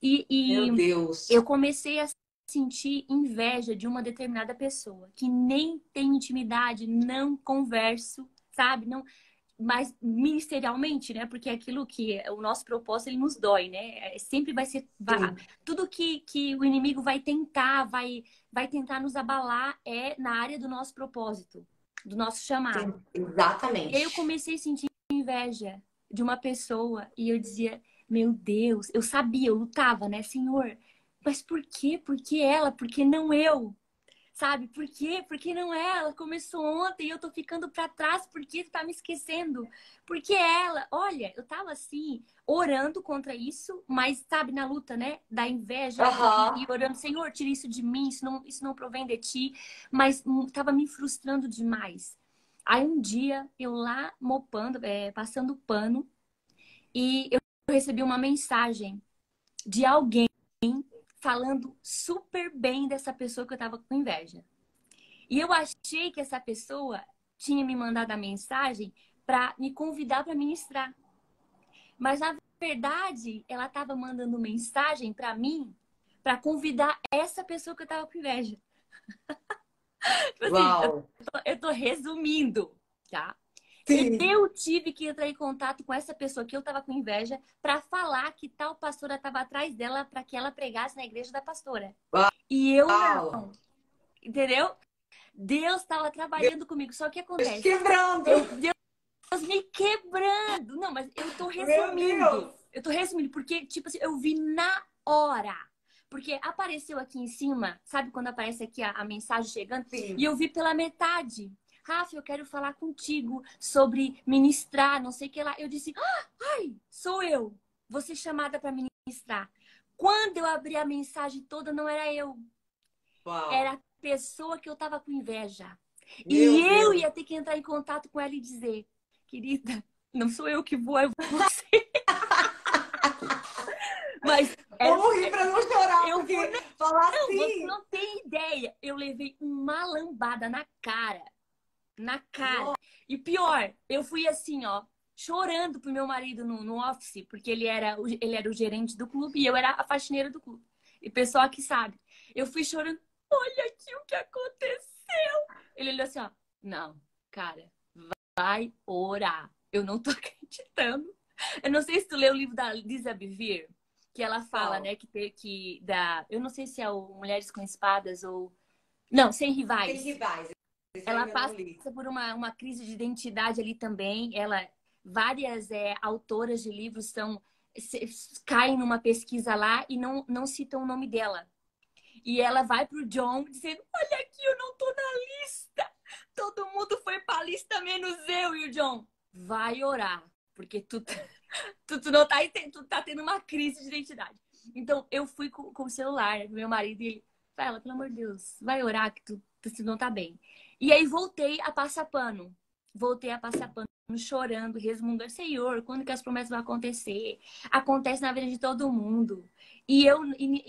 Meu E eu Deus. comecei a sentir inveja de uma determinada pessoa que nem tem intimidade, não converso, sabe? Não, mas ministerialmente, né? Porque é aquilo que o nosso propósito ele nos dói, né? Sempre vai ser Sim. tudo que o inimigo vai tentar, vai tentar nos abalar na área do nosso propósito, do nosso chamado. Sim. E aí eu Exatamente. comecei a sentir inveja de uma pessoa e eu dizia, meu Deus, eu sabia, eu lutava, né, Senhor? Mas por quê? Por que ela? Por que não eu? Sabe? Por quê? Porque não é ela. Começou ontem e eu tô ficando pra trás. Por que tu tá me esquecendo? Porque ela, olha, eu tava assim, orando contra isso, mas sabe, na luta, né? Da inveja e Aham. orando, Senhor, tira isso de mim, isso não provém de ti. Mas tava me frustrando demais. Aí um dia eu lá mopando, passando pano, e eu recebi uma mensagem de alguém falando super bem dessa pessoa que eu tava com inveja. E eu achei que essa pessoa tinha me mandado a mensagem para me convidar para ministrar. Mas na verdade, ela estava mandando mensagem para mim para convidar essa pessoa que eu estava com inveja. Tipo assim, Uau. eu tô resumindo, tá? Sim. Eu tive que entrar em contato com essa pessoa que eu estava com inveja para falar que tal pastora estava atrás dela para que ela pregasse na igreja da pastora. E eu Uau. não, entendeu? Deus estava trabalhando comigo. Só que Deus acontece? quebrando. Deus me quebrando. Não, mas eu tô Meu resumindo. Deus. Eu tô resumindo, porque, tipo assim, eu vi na hora. Porque apareceu aqui em cima, sabe quando aparece aqui a mensagem chegando? E Sim. eu vi pela metade. Rafa, eu quero falar contigo sobre ministrar, não sei o que lá. Eu disse, ai, sou eu. Vou ser chamada para ministrar. Quando eu abri a mensagem toda, não era eu. Era Uau. a pessoa que eu tava com inveja. E Meu eu Deus. ia ter que entrar em contato com ela e dizer, querida, não sou eu que vou, é você. Mas Vamos rir pra não chorar, eu vou, porque falar não, você assim. não tem ideia. Eu levei uma lambada na cara. Na cara. E pior, eu fui assim, ó. chorando pro meu marido no office, porque ele era o gerente do clube e eu era a faxineira do clube. E o pessoal aqui sabe. Eu fui chorando, olha aqui o que aconteceu. Ele olhou assim, ó, não, cara, vai orar. Eu não tô acreditando. Eu não sei se tu leu o livro da Lisa Bevere, que ela fala, Qual? né, eu não sei se é o Mulheres com Espadas ou... Não, Sem Tem Rivais. rivais. Esse eu Ela ainda não passa li. por uma crise de identidade ali também. Várias autoras de livros caem numa pesquisa lá e não citam o nome dela. E ela vai pro John dizendo, olha aqui, eu não tô na lista. Todo mundo foi pra lista, menos eu. E o John, vai orar, porque tu não tá, tu tá tendo uma crise de identidade. Então, eu fui com o celular, né, meu marido, e ele fala, pelo amor de Deus, vai orar que tu não tá bem. E aí voltei a passar pano. Voltei a passar pano, chorando, resmungando, Senhor, quando que as promessas vão acontecer? Acontece na vida de todo mundo. E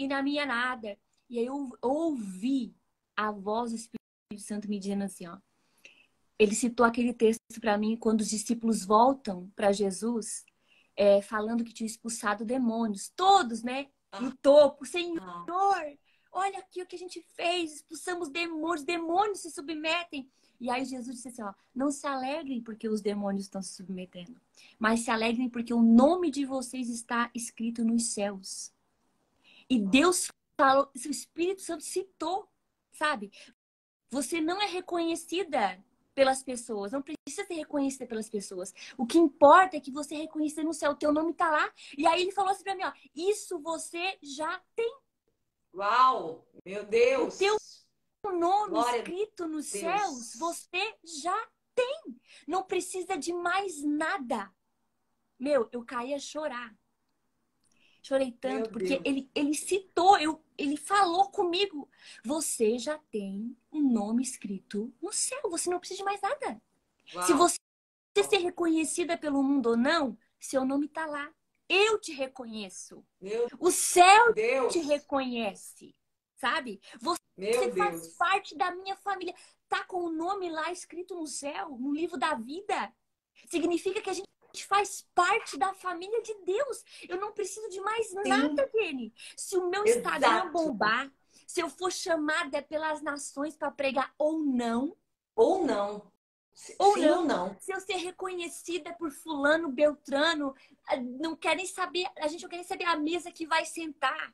na minha nada. E aí eu ouvi a voz do Espírito Santo me dizendo assim, ó. Ele citou aquele texto para mim quando os discípulos voltam para Jesus, falando que tinham expulsado demônios, todos, né? No Ah, topo, Senhor, ah. olha aqui o que a gente fez, expulsamos demônios, demônios se submetem. E aí Jesus disse assim, ó, não se alegrem porque os demônios estão se submetendo, mas se alegrem porque o nome de vocês está escrito nos céus. E Deus falou, o Espírito Santo citou, sabe? Você não é reconhecida pelas pessoas, não precisa ser reconhecida pelas pessoas. O que importa é que você é reconhecida no céu, o teu nome tá lá. E aí ele falou assim pra mim, ó, isso você já tem. Uau! Meu O teu Deus! nome Glória a escrito nos céus, Deus! você já tem. Não precisa de mais nada. Meu, eu caí a chorar. Chorei Meu tanto, porque Deus! ele citou, ele falou comigo. Você já tem um nome escrito no céu, você não precisa de mais nada. Se Uau! você ser reconhecida pelo mundo ou não, seu nome está lá. Eu te reconheço. Meu O céu te Deus! reconhece, sabe? Você Meu faz Deus! parte da minha família. Tá com o nome lá escrito no céu, no livro da vida. Significa que a gente faz parte da família de Deus. Eu não preciso de mais Sim, nada dele. Se o meu Instagram exato. bombar, se eu for chamada pelas nações para pregar Ou não. ou Sim ou não, não. se eu ser reconhecida por fulano, beltrano, não querem saber, a gente não quer nem saber a mesa que vai sentar,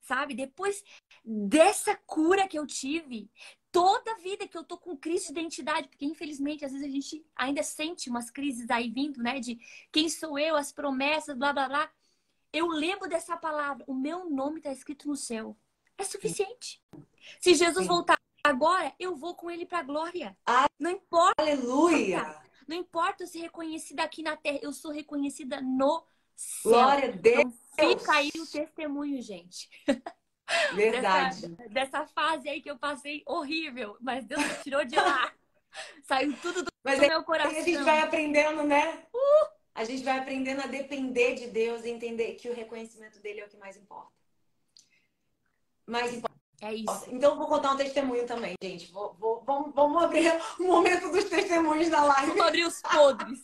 sabe? Depois dessa cura que eu tive, toda a vida que eu tô com crise de identidade, porque infelizmente às vezes a gente ainda sente umas crises aí vindo, né, de quem sou eu, as promessas, blá blá blá. Eu lembro dessa palavra, o meu nome tá escrito no céu. É suficiente. Se Jesus Sim. voltar agora, eu vou com ele para a glória. Não importa. Aleluia! Não importa eu ser reconhecida aqui na terra, eu sou reconhecida no céu. Glória a Então fica aí o Deus! testemunho, gente. Dessa, Verdade. dessa fase aí que eu passei horrível, mas Deus me tirou de lá. Saiu tudo Mas do meu aí a gente vai coração. aprendendo, né? A gente vai aprendendo a depender de Deus e entender que o reconhecimento dele é o que mais importa. Mais importa. É isso. Então, eu vou contar um testemunho também, gente. Vamos abrir o momento dos testemunhos da live. Vamos abrir os podres.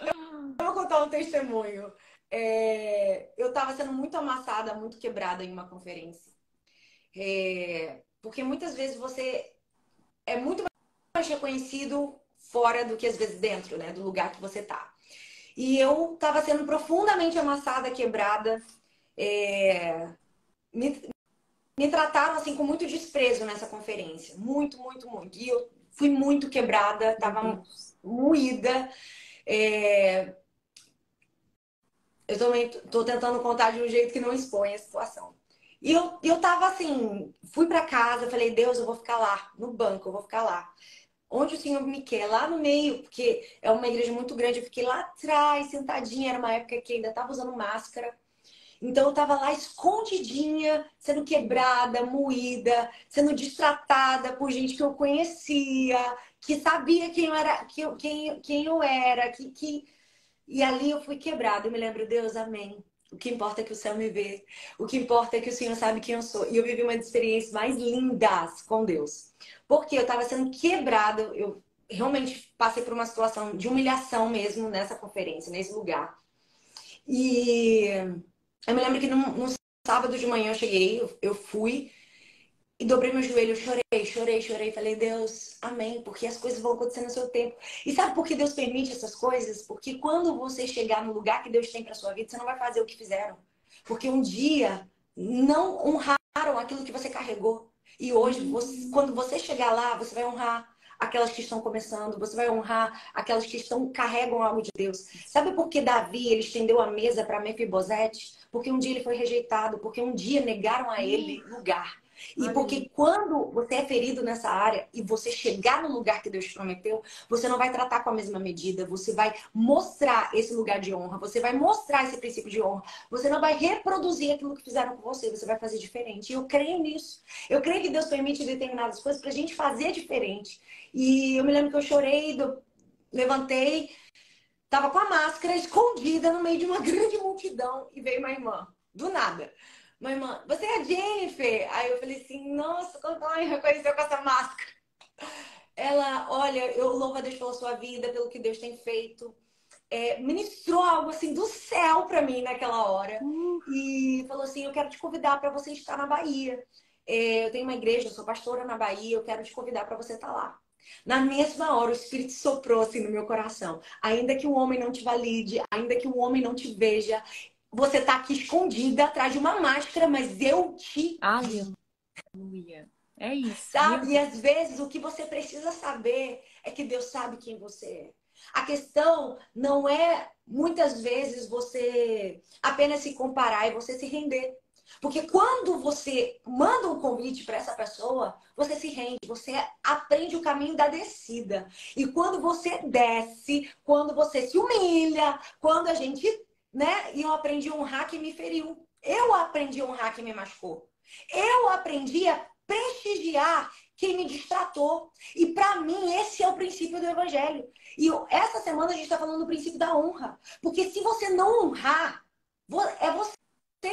Eu vou contar um testemunho. Eu estava sendo muito amassada, muito quebrada em uma conferência. Porque muitas vezes você é muito mais reconhecido fora do que às vezes dentro, né? Do lugar que você tá. E eu estava sendo profundamente amassada, quebrada. Me, me trataram assim com muito desprezo nessa conferência. Muito, muito, muito. E eu fui muito quebrada, Meu estava Deus. moída. É, eu também tô tentando contar de um jeito que não expõe a situação. E eu tava assim, fui para casa, falei, Deus, eu vou ficar lá, no banco, eu vou ficar lá. Onde o Senhor me quer, lá no meio, porque é uma igreja muito grande, eu fiquei lá atrás, sentadinha, era uma época que ainda tava usando máscara. Então eu tava lá escondidinha, sendo quebrada, moída, sendo destratada por gente que eu conhecia, que sabia quem eu era, quem eu era, e ali eu fui quebrada. Eu me lembro, Deus, amém. O que importa é que o céu me vê. O que importa é que o Senhor sabe quem eu sou. E eu vivi uma das experiências mais lindas com Deus. Porque eu estava sendo quebrada. realmente passei por uma situação de humilhação mesmo nessa conferência, nesse lugar. E eu me lembro que no sábado de manhã eu cheguei, eu fui e dobrei meu joelho, eu chorei. Falei, Deus, amém, porque as coisas vão acontecer no seu tempo. E sabe por que Deus permite essas coisas? Porque quando você chegar no lugar que Deus tem para sua vida, você não vai fazer o que fizeram. Porque um dia não honraram aquilo que você carregou. E hoje, quando você chegar lá, você vai honrar aquelas que estão começando, você vai honrar aquelas que carregam algo de Deus. Sabe por que Davi, ele estendeu a mesa para Mefibosete? Porque um dia ele foi rejeitado, porque um dia negaram a ele lugar. E porque quando você é ferido nessa área e você chegar no lugar que Deus prometeu, você não vai tratar com a mesma medida, você vai mostrar esse lugar de honra, você vai mostrar esse princípio de honra, você não vai reproduzir aquilo que fizeram com você, você vai fazer diferente. E eu creio nisso. Eu creio que Deus permite determinadas coisas pra gente fazer diferente. E eu me lembro que eu chorei, levantei, tava com a máscara escondida no meio de uma grande multidão e veio uma irmã, do nada. Minha irmã, você é a Jennifer? Aí eu falei assim, nossa, como ela me reconheceu com essa máscara? Ela, olha, eu louvo a Deus pela sua vida, pelo que Deus tem feito. Ministrou algo assim do céu pra mim naquela hora. E falou assim, eu quero te convidar para você estar na Bahia. Eu tenho uma igreja, eu sou pastora na Bahia, eu quero te convidar para você estar lá. Na mesma hora, o Espírito soprou assim no meu coração. Ainda que o homem não te valide, ainda que o homem não te veja, você tá aqui escondida atrás de uma máscara, mas eu te... Aleluia. É isso. Sabe? E às vezes o que você precisa saber é que Deus sabe quem você é. A questão não é, muitas vezes, você apenas se comparar e você se render. Porque quando você manda um convite para essa pessoa, você se rende, você aprende o caminho da descida. E quando você desce, quando você se humilha, quando a gente, né? E eu aprendi a honrar quem me feriu. Eu aprendi a honrar quem me machucou. Eu aprendi a prestigiar quem me distratou. E para mim, esse é o princípio do evangelho. E essa semana a gente está falando do princípio da honra. Porque se você não honrar, é você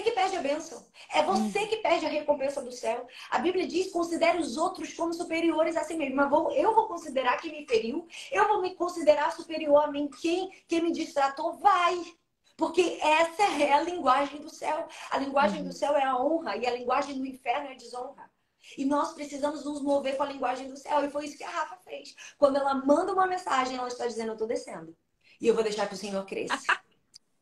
que perde a bênção. É você que perde a recompensa do céu. A Bíblia diz, considere os outros como superiores a si mesmo. Mas eu vou considerar quem me feriu. Eu vou me considerar superior a mim. Quem me distratou, vai. Porque essa é a linguagem do céu. A linguagem do céu é a honra. E a linguagem do inferno é a desonra. E nós precisamos nos mover com a linguagem do céu. E foi isso que a Rafa fez. Quando ela manda uma mensagem, ela está dizendo, eu estou descendo. E eu vou deixar que o Senhor cresça.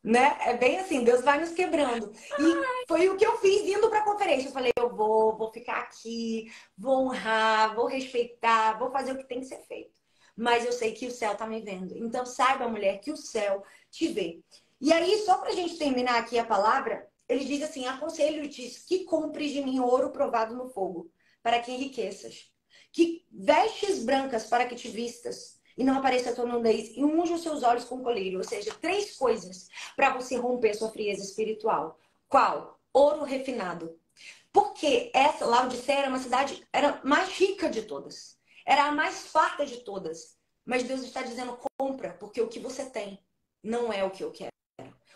Né? É bem assim, Deus vai nos quebrando. E foi o que eu fiz indo para a conferência. Eu falei, eu vou ficar aqui, vou honrar, vou respeitar, vou fazer o que tem que ser feito. Mas eu sei que o céu está me vendo. Então saiba, mulher, que o céu te vê. E aí, só para a gente terminar aqui a palavra, ele diz assim, aconselho-te que compres de mim ouro provado no fogo, para que enriqueças. Que vestes brancas para que te vistas e não apareça a tua nudez, e unja os seus olhos com colírio. Ou seja, 3 coisas para você romper sua frieza espiritual. Qual? Ouro refinado. Porque essa Laodiceia era uma cidade, era mais rica de todas. Era a mais farta de todas. Mas Deus está dizendo, compra, porque o que você tem não é o que eu quero.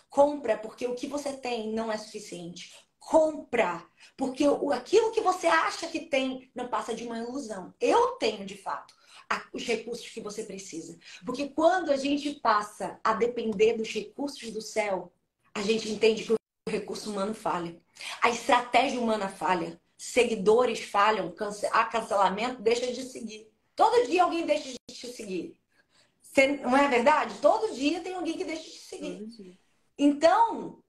Compra, porque o que você tem não é suficiente. Compra, porque aquilo que você acha que tem não passa de uma ilusão. Eu tenho, de fato, os recursos que você precisa. Porque quando a gente passa a depender dos recursos do céu, a gente entende que o recurso humano falha. A estratégia humana falha. Seguidores falham. Há cancelamento, deixa de seguir. Todo dia alguém deixa de te seguir. Não é verdade? Todo dia tem alguém que deixa de te seguir. Então,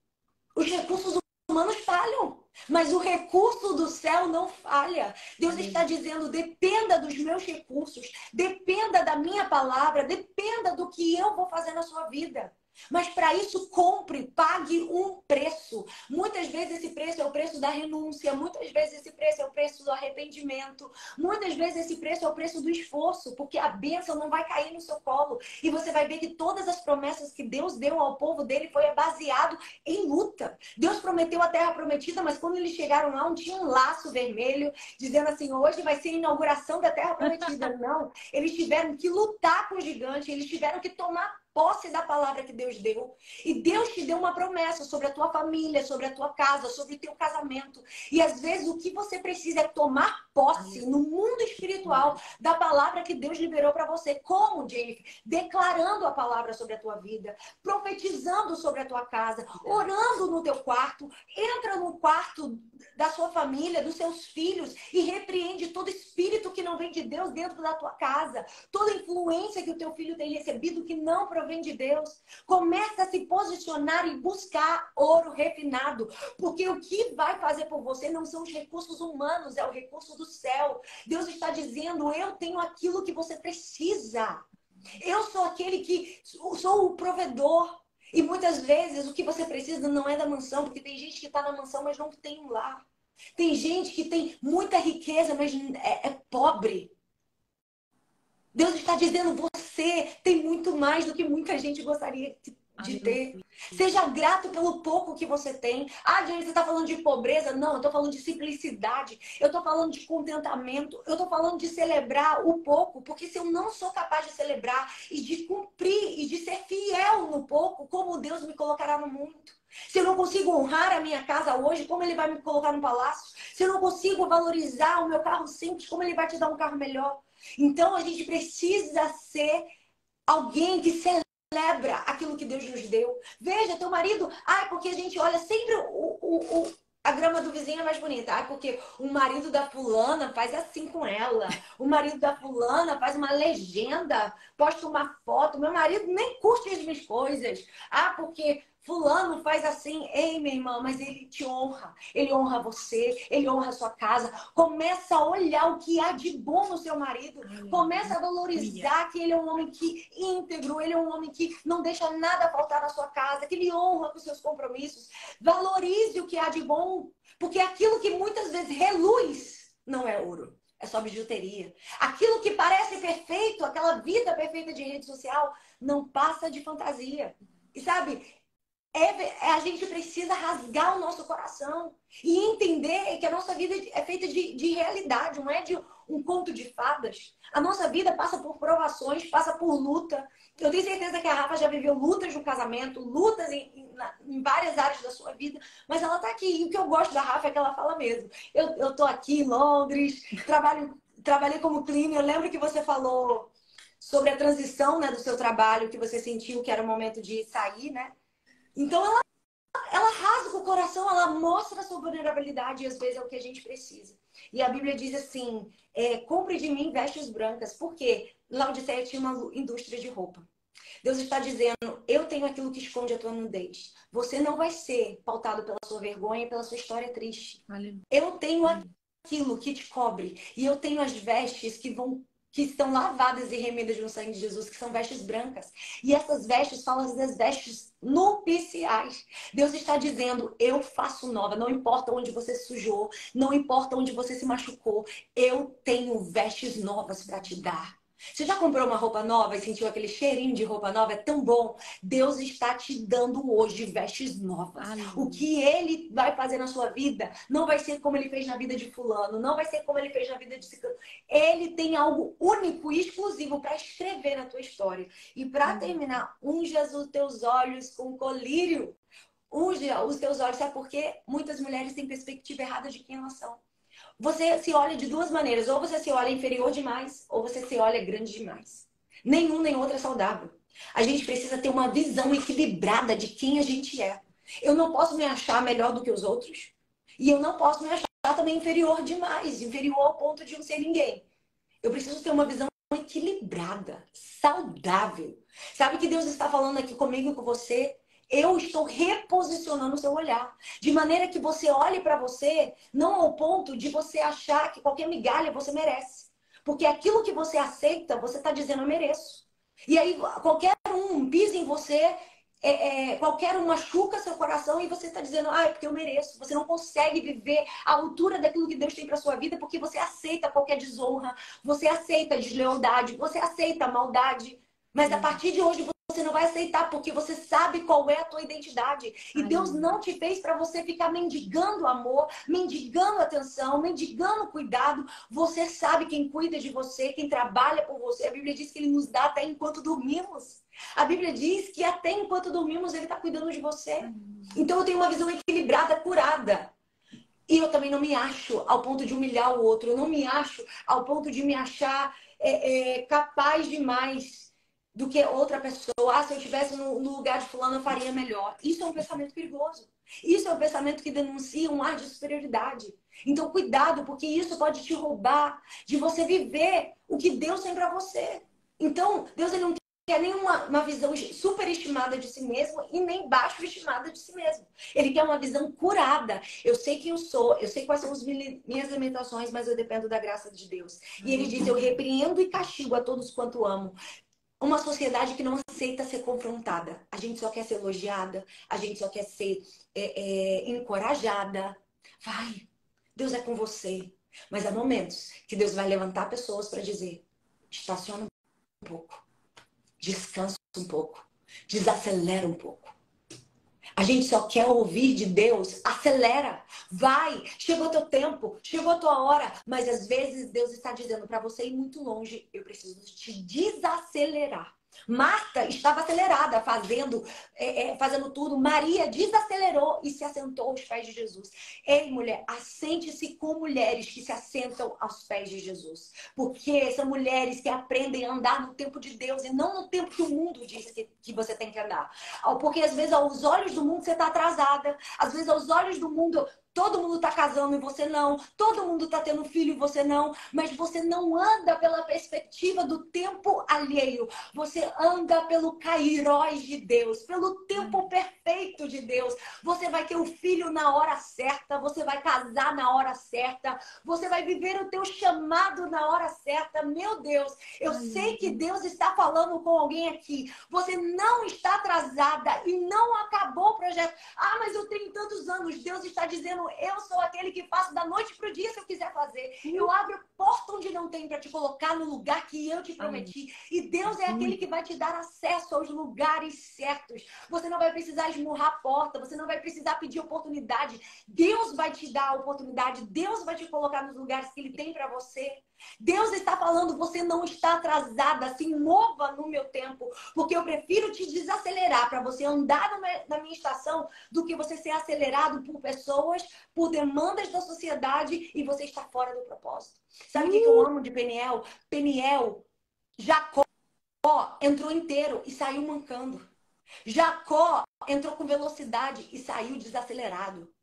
os recursos humanos falham, mas o recurso do céu não falha. Deus está dizendo, dependa dos meus recursos, dependa da minha palavra, dependa do que eu vou fazer na sua vida. Mas para isso, compre, pague um preço. Muitas vezes esse preço é o preço da renúncia, muitas vezes esse preço é o preço do arrependimento, muitas vezes esse preço é o preço do esforço, porque a bênção não vai cair no seu colo. E você vai ver que todas as promessas que Deus deu ao povo dele foi baseado em luta. Deus prometeu a terra prometida, mas quando eles chegaram lá, não tinha um laço vermelho dizendo assim, hoje vai ser a inauguração da terra prometida. Não, eles tiveram que lutar com o gigante, eles tiveram que tomar posse da palavra que Deus deu. E Deus te deu uma promessa sobre a tua família, sobre a tua casa, sobre o teu casamento. E às vezes o que você precisa é tomar posse no mundo espiritual da palavra que Deus liberou para você. Como, Jennifer? Declarando a palavra sobre a tua vida, profetizando sobre a tua casa, orando no teu quarto. Entra no quarto da sua família, dos seus filhos e repreende todo espírito que não vem de Deus dentro da tua casa. Toda influência que o teu filho tem recebido que não provém de Deus. Começa a se posicionar e buscar ouro refinado. Porque o que vai fazer por você não são os recursos humanos, é o recurso do céu. Deus está dizendo, eu tenho aquilo que você precisa. Eu sou aquele que sou o provedor. E muitas vezes o que você precisa não é da mansão, porque tem gente que está na mansão, mas não tem um lar. Tem gente que tem muita riqueza, mas é pobre. Deus está dizendo, você tem muito mais do que muita gente gostaria de ter. Seja grato pelo pouco que você tem. Ah, gente, você está falando de pobreza? Não, eu estou falando de simplicidade. Eu estou falando de contentamento. Eu estou falando de celebrar o pouco. Porque se eu não sou capaz de celebrar e de cumprir e de ser fiel no pouco, como Deus me colocará no muito? Se eu não consigo honrar a minha casa hoje, como Ele vai me colocar no palácio? Se eu não consigo valorizar o meu carro simples, como Ele vai te dar um carro melhor? Então, a gente precisa ser alguém que celebra aquilo que Deus nos deu. Veja, teu marido... Ai, porque a gente olha sempre a grama do vizinho é mais bonita. Ai, porque o marido da fulana faz assim com ela. O marido da fulana faz uma legenda, posta uma foto. Meu marido nem curte as minhas coisas. Ah, porque... fulano faz assim, ei, minha irmã, mas ele te honra. Ele honra você, ele honra a sua casa. Começa a olhar o que há de bom no seu marido. Começa a valorizar que ele é um homem que íntegro, ele é um homem que não deixa nada faltar na sua casa, que ele honra com seus compromissos. Valorize o que há de bom, porque aquilo que muitas vezes reluz não é ouro. É só bijuteria. Aquilo que parece perfeito, aquela vida perfeita de rede social, não passa de fantasia. E sabe... a gente precisa rasgar o nosso coração e entender que a nossa vida é feita de realidade, não é de um conto de fadas. A nossa vida passa por provações, passa por luta. Eu tenho certeza que a Rafa já viveu lutas no casamento, lutas em várias áreas da sua vida, mas ela tá aqui. E o que eu gosto da Rafa é que ela fala mesmo. Eu tô aqui em Londres, trabalhei como cleaner. Eu lembro que você falou sobre a transição, né, do seu trabalho, que você sentiu que era o momento de sair, né? Então ela rasga o coração, ela mostra a sua vulnerabilidade e às vezes é o que a gente precisa. E a Bíblia diz assim, compre de mim vestes brancas. Por quê? Laodiceia tinha uma indústria de roupa. Deus está dizendo, eu tenho aquilo que esconde a tua nudez. Você não vai ser pautado pela sua vergonha e pela sua história triste. Eu tenho aquilo que te cobre. E eu tenho as vestes que estão lavadas e remidas no sangue de Jesus, que são vestes brancas. E essas vestes falam das vestes nupciais. Deus está dizendo, eu faço nova. Não importa onde você se sujou, não importa onde você se machucou. Eu tenho vestes novas para te dar. Você já comprou uma roupa nova e sentiu aquele cheirinho de roupa nova? É tão bom. Deus está te dando hoje vestes novas. O que Ele vai fazer na sua vida não vai ser como Ele fez na vida de fulano, não vai ser como Ele fez na vida de ciclano. Ele tem algo único e exclusivo para escrever na tua história. E para terminar, unja os teus olhos com colírio. Unja os teus olhos, sabe por quê? Muitas mulheres têm perspectiva errada de quem elas são. Você se olha de duas maneiras. Ou você se olha inferior demais, ou você se olha grande demais. Nenhum nem outro é saudável. A gente precisa ter uma visão equilibrada de quem a gente é. Eu não posso me achar melhor do que os outros. E eu não posso me achar também inferior demais. Inferior ao ponto de não ser ninguém. Eu preciso ter uma visão equilibrada, saudável. Sabe o que Deus está falando aqui comigo e com você? Eu estou reposicionando o seu olhar. De maneira que você olhe para você, não ao ponto de você achar que qualquer migalha você merece. Porque aquilo que você aceita, você está dizendo, eu mereço. E aí, qualquer um pisa em você, qualquer um machuca seu coração e você está dizendo, é porque eu mereço. Você não consegue viver a altura daquilo que Deus tem para sua vida porque você aceita qualquer desonra, você aceita deslealdade, você aceita maldade. Mas a partir de hoje, você não vai aceitar, porque você sabe qual é a tua identidade. E Deus Aleluia. não te fez para você ficar mendigando amor, mendigando atenção, mendigando cuidado. Você sabe quem cuida de você, quem trabalha por você. A Bíblia diz que Ele nos dá até enquanto dormimos. A Bíblia diz que até enquanto dormimos Ele está cuidando de você. Então eu tenho uma visão equilibrada, curada. E eu também não me acho ao ponto de humilhar o outro. Eu não me acho ao ponto de me achar capaz demais do que outra pessoa. Ah, se eu estivesse no lugar de fulano, eu faria melhor. Isso é um pensamento perigoso. Isso é um pensamento que denuncia um ar de superioridade. Então, cuidado, porque isso pode te roubar de você viver o que Deus tem para você. Então, Deus ele não quer nenhuma visão superestimada de si mesmo e nem baixo estimada de si mesmo. Ele quer uma visão curada. Eu sei quem eu sou, eu sei quais são as minhas limitações, mas eu dependo da graça de Deus. E ele diz, eu repreendo e castigo a todos quanto amo. Uma sociedade que não aceita ser confrontada. A gente só quer ser elogiada, a gente só quer ser encorajada. Vai, Deus é com você. Mas há momentos que Deus vai levantar pessoas para dizer, estaciona um pouco, descansa um pouco, desacelera um pouco. A gente só quer ouvir de Deus, acelera, vai, chegou teu tempo, chegou a tua hora, mas às vezes Deus está dizendo para você ir muito longe, eu preciso te desacelerar. Marta estava acelerada, fazendo tudo. Maria desacelerou e se assentou aos pés de Jesus. Ei, mulher, assente-se com mulheres que se assentam aos pés de Jesus. Porque são mulheres que aprendem a andar no tempo de Deus e não no tempo que o mundo diz que você tem que andar. Porque às vezes aos olhos do mundo você está atrasada. Às vezes aos olhos do mundo todo mundo está casando e você não. Todo mundo está tendo filho e você não. Mas você não anda pela perspectiva do tempo alheio. Você anda pelo kairós de Deus, pelo tempo perfeito de Deus. Você vai ter o filho na hora certa. Você vai casar na hora certa. Você vai viver o teu chamado na hora certa. Meu Deus, eu sei que Deus está falando com alguém aqui. Você não está atrasada e não acabou o projeto. Ah, mas eu tenho tantos anos. Deus está dizendo, eu sou aquele que faço da noite para o dia se eu quiser fazer. Eu abro porta onde não tem para te colocar no lugar que eu te prometi. E Deus é aquele que vai te dar acesso aos lugares certos. Você não vai precisar esmurrar a porta. Você não vai precisar pedir oportunidade. Deus vai te dar a oportunidade. Deus vai te colocar nos lugares que Ele tem para você. Deus está falando, você não está atrasada, se mova no meu tempo, porque eu prefiro te desacelerar para você andar na minha estação do que você ser acelerado por pessoas, por demandas da sociedade e você estar fora do propósito. Sabe o que eu amo de Peniel? Peniel, Jacó entrou inteiro e saiu mancando. Jacó entrou com velocidade e saiu desacelerado.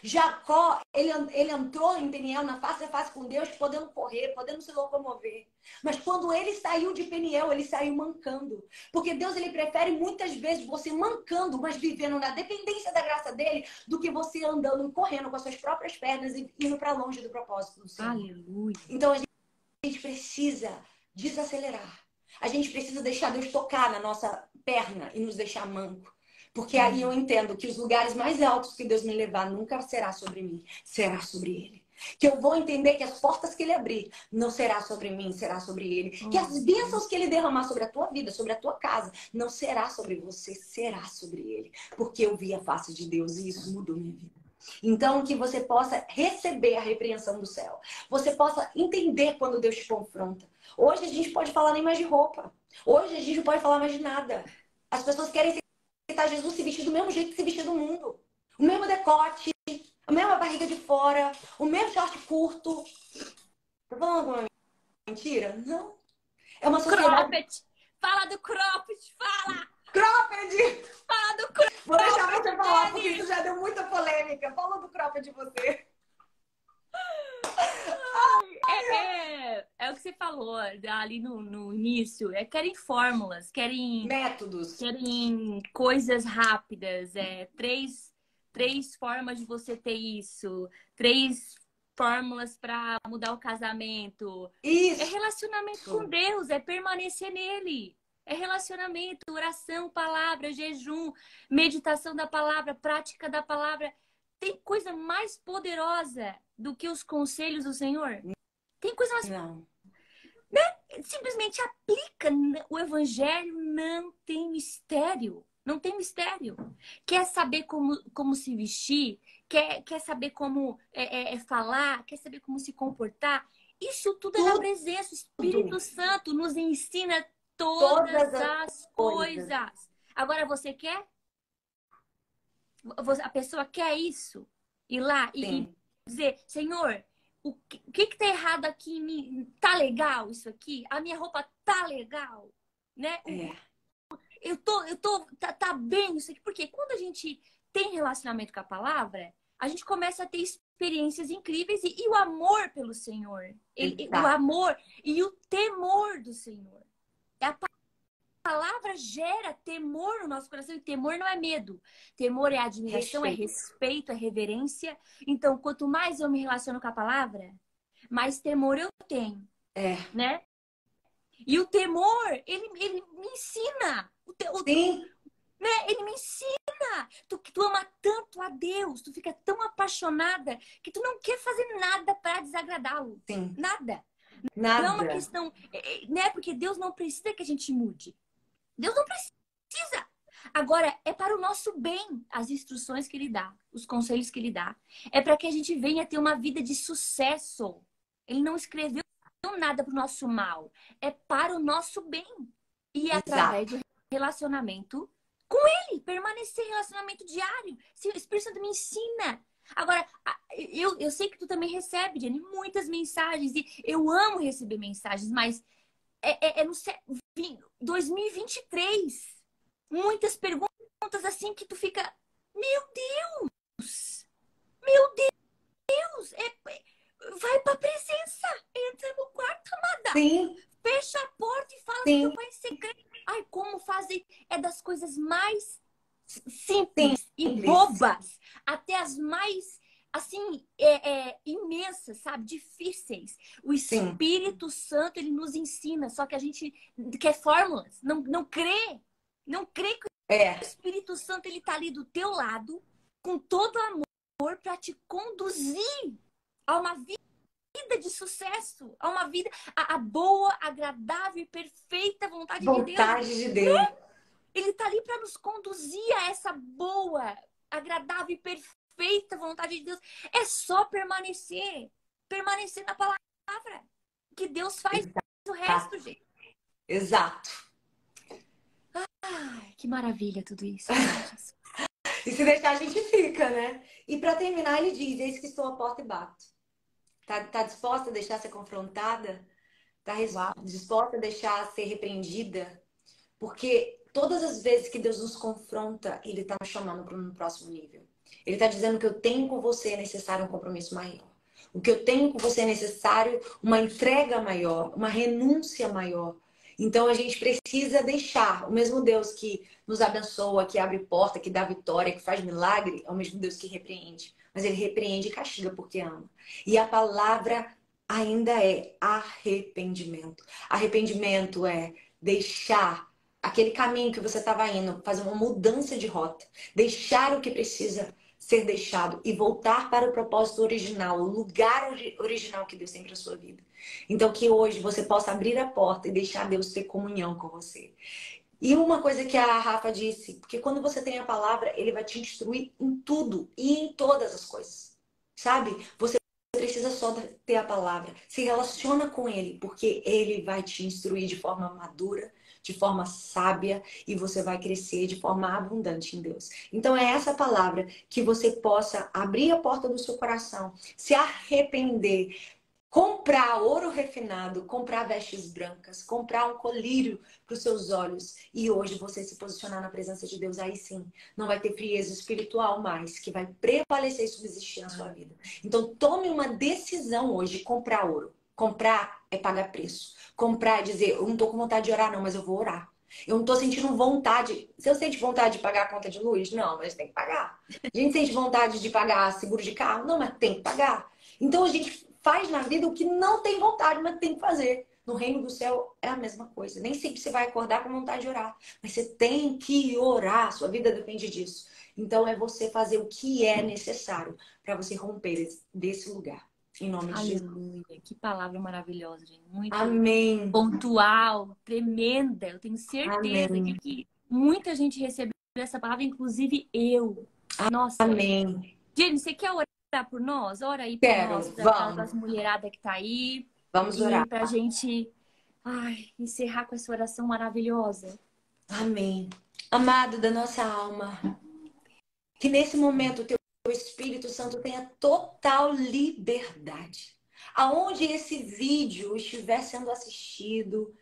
Jacó, ele entrou em Peniel na face a face com Deus, podendo correr, podendo se locomover. Mas quando ele saiu de Peniel, ele saiu mancando. Porque Deus, ele prefere muitas vezes você mancando, mas vivendo na dependência da graça dele, do que você andando e correndo com as suas próprias pernas e indo para longe do propósito do Senhor. Aleluia. Então a gente precisa desacelerar. A gente precisa deixar Deus tocar na nossa perna e nos deixar manco. Porque aí eu entendo que os lugares mais altos que Deus me levar nunca será sobre mim, será sobre Ele. Que eu vou entender que as portas que Ele abrir não será sobre mim, será sobre Ele. Que as bênçãos que Ele derramar sobre a tua vida, sobre a tua casa, não será sobre você, será sobre Ele. Porque eu vi a face de Deus e isso mudou minha vida. Então, que você possa receber a repreensão do céu. Você possa entender quando Deus te confronta. Hoje a gente pode falar nem mais de roupa. Hoje a gente não pode falar mais de nada. As pessoas querem aceitar Jesus se vestir do mesmo jeito que se vestir do mundo. O mesmo decote, a mesma barriga de fora, o mesmo short curto. Tá falando alguma mentira? Não. É uma sociedade... Cropped! Fala do cropped! Fala! Cropped! Fala do cropped! Vou deixar você falar, porque isso já deu muita polêmica. Fala do cropped de você. É o que você falou ali no início. Querem fórmulas, querem Métodos. querem coisas rápidas. Três formas de você ter isso. 3 fórmulas para mudar o casamento. Isso. É relacionamento com Deus, é permanecer nele. É relacionamento, oração, palavra, jejum, meditação da palavra, prática da palavra. Tem coisa mais poderosa do que os conselhos do Senhor? Tem coisa mais... Não. simplesmente aplica. O evangelho não tem mistério. Não tem mistério. Quer saber como se vestir? Quer saber como falar? Quer saber como se comportar? Isso tudo é na Tudo, presença. O Espírito Santo nos ensina todas todas as as coisas. coisas. Agora, você quer? A pessoa quer isso? Ir lá e Sim, dizer, Senhor, o que tá errado aqui em mim? Tá legal isso aqui? A minha roupa tá legal? Né? é. Tá bem isso aqui. Porque quando a gente tem relacionamento com a palavra, a gente começa a ter experiências incríveis e o amor pelo Senhor. O Exato. amor e o temor do Senhor. A palavra gera temor no nosso coração. E temor não é medo. Temor é admiração, é Respeito. respeito, é reverência. Então, quanto mais eu me relaciono com a palavra, mais temor eu tenho, É. né? E o temor, ele me ensina. Sim, Né? Ele me ensina. Tu ama tanto a Deus, tu fica tão apaixonada que tu não quer fazer nada para desagradá-lo. sim. Nada. Não é uma Nada. questão, né? Porque Deus não precisa que a gente mude. Deus não precisa. Agora, é para o nosso bem as instruções que ele dá, os conselhos que ele dá. É para que a gente venha ter uma vida de sucesso. Ele não escreveu nada para o nosso mal. É para o nosso bem. E é através Exato. do relacionamento com ele. Permanecer em relacionamento diário. Se o Espírito Santo me ensina. Agora, eu sei que tu também recebe, Jenny, muitas mensagens. E eu amo receber mensagens, mas no 2023. Muitas perguntas assim que tu fica, meu Deus, meu Deus, vai pra presença, entra no quarto, amada, Sim, fecha a porta e fala com teu sim, pai em segredo. Ai, como fazer? É das coisas mais sim. simples e Simples. bobas até as mais, assim, imensas, sabe? Difíceis. O Sim. Espírito Santo, ele nos ensina, só que a gente quer fórmulas, não crê. Não crê que o É. Espírito Santo, ele tá ali do teu lado, com todo amor, para te conduzir a uma vida de sucesso, a uma vida, a boa, agradável e perfeita vontade de Deus. Vontade de Deus. Ele está ali para nos conduzir a essa boa, agradável e perfeita vontade de Deus. É só permanecer. Permanecer na palavra. Que Deus faz o resto, Exato. gente. Exato. Ai, que maravilha tudo isso. Ai, Jesus. E se deixar, a gente fica, né? E para terminar, ele diz: Eis que estou à porta e bato. Tá disposta a deixar ser confrontada? Tá Uau. disposta a deixar ser repreendida? Porque todas as vezes que Deus nos confronta, Ele está nos chamando para um próximo nível. Ele está dizendo que eu tenho com você é necessário um compromisso maior. O que eu tenho com você é necessário uma entrega maior, uma renúncia maior. Então a gente precisa deixar. O mesmo Deus que nos abençoa, que abre porta, que dá vitória, que faz milagre, é o mesmo Deus que repreende. Mas ele repreende e castiga porque ama. E a palavra ainda é arrependimento. Arrependimento é deixar aquele caminho que você estava indo, fazer uma mudança de rota, deixar o que precisa ser deixado e voltar para o propósito original, o lugar original que Deus tem para a sua vida. Então que hoje você possa abrir a porta e deixar Deus ter comunhão com você. E uma coisa que a Rafa disse, porque quando você tem a palavra, ele vai te instruir em tudo e em todas as coisas. Sabe? Você precisa só ter a palavra. Se relaciona com ele, porque ele vai te instruir de forma madura, de forma sábia, e você vai crescer de forma abundante em Deus. Então é essa palavra que você possa abrir a porta do seu coração, se arrepender, comprar ouro refinado, comprar vestes brancas, comprar um colírio para os seus olhos e hoje você se posicionar na presença de Deus, aí sim, não vai ter frieza espiritual mais, que vai prevalecer e subsistir na sua vida. Então tome uma decisão hoje, comprar ouro. Comprar é pagar preço. Comprar é dizer, eu não tô com vontade de orar não, mas eu vou orar. Eu não tô sentindo vontade. Você sente vontade de pagar a conta de luz? Não, mas tem que pagar. A gente sente vontade de pagar seguro de carro? Não, mas tem que pagar. Então a gente faz na vida o que não tem vontade, mas tem que fazer. No reino do céu é a mesma coisa. Nem sempre você vai acordar com vontade de orar, mas você tem que orar. Sua vida depende disso. Então é você fazer o que é necessário para você romper desse lugar. Em nome de Jesus. Aleluia. Que palavra maravilhosa, gente. Muito Amém. pontual, tremenda. Eu tenho certeza Amém. que muita gente recebeu essa palavra, inclusive eu. Nossa. Amém. Gente, você quer orar por nós? Ora aí por nós, Quero. para aquelas Vamos. mulheradas que tá aí. Vamos E orar. pra gente, encerrar com essa oração maravilhosa. Amém. Amado da nossa alma, que nesse momento o teu Espírito Santo tenha total liberdade. Aonde esse vídeo estiver sendo assistido,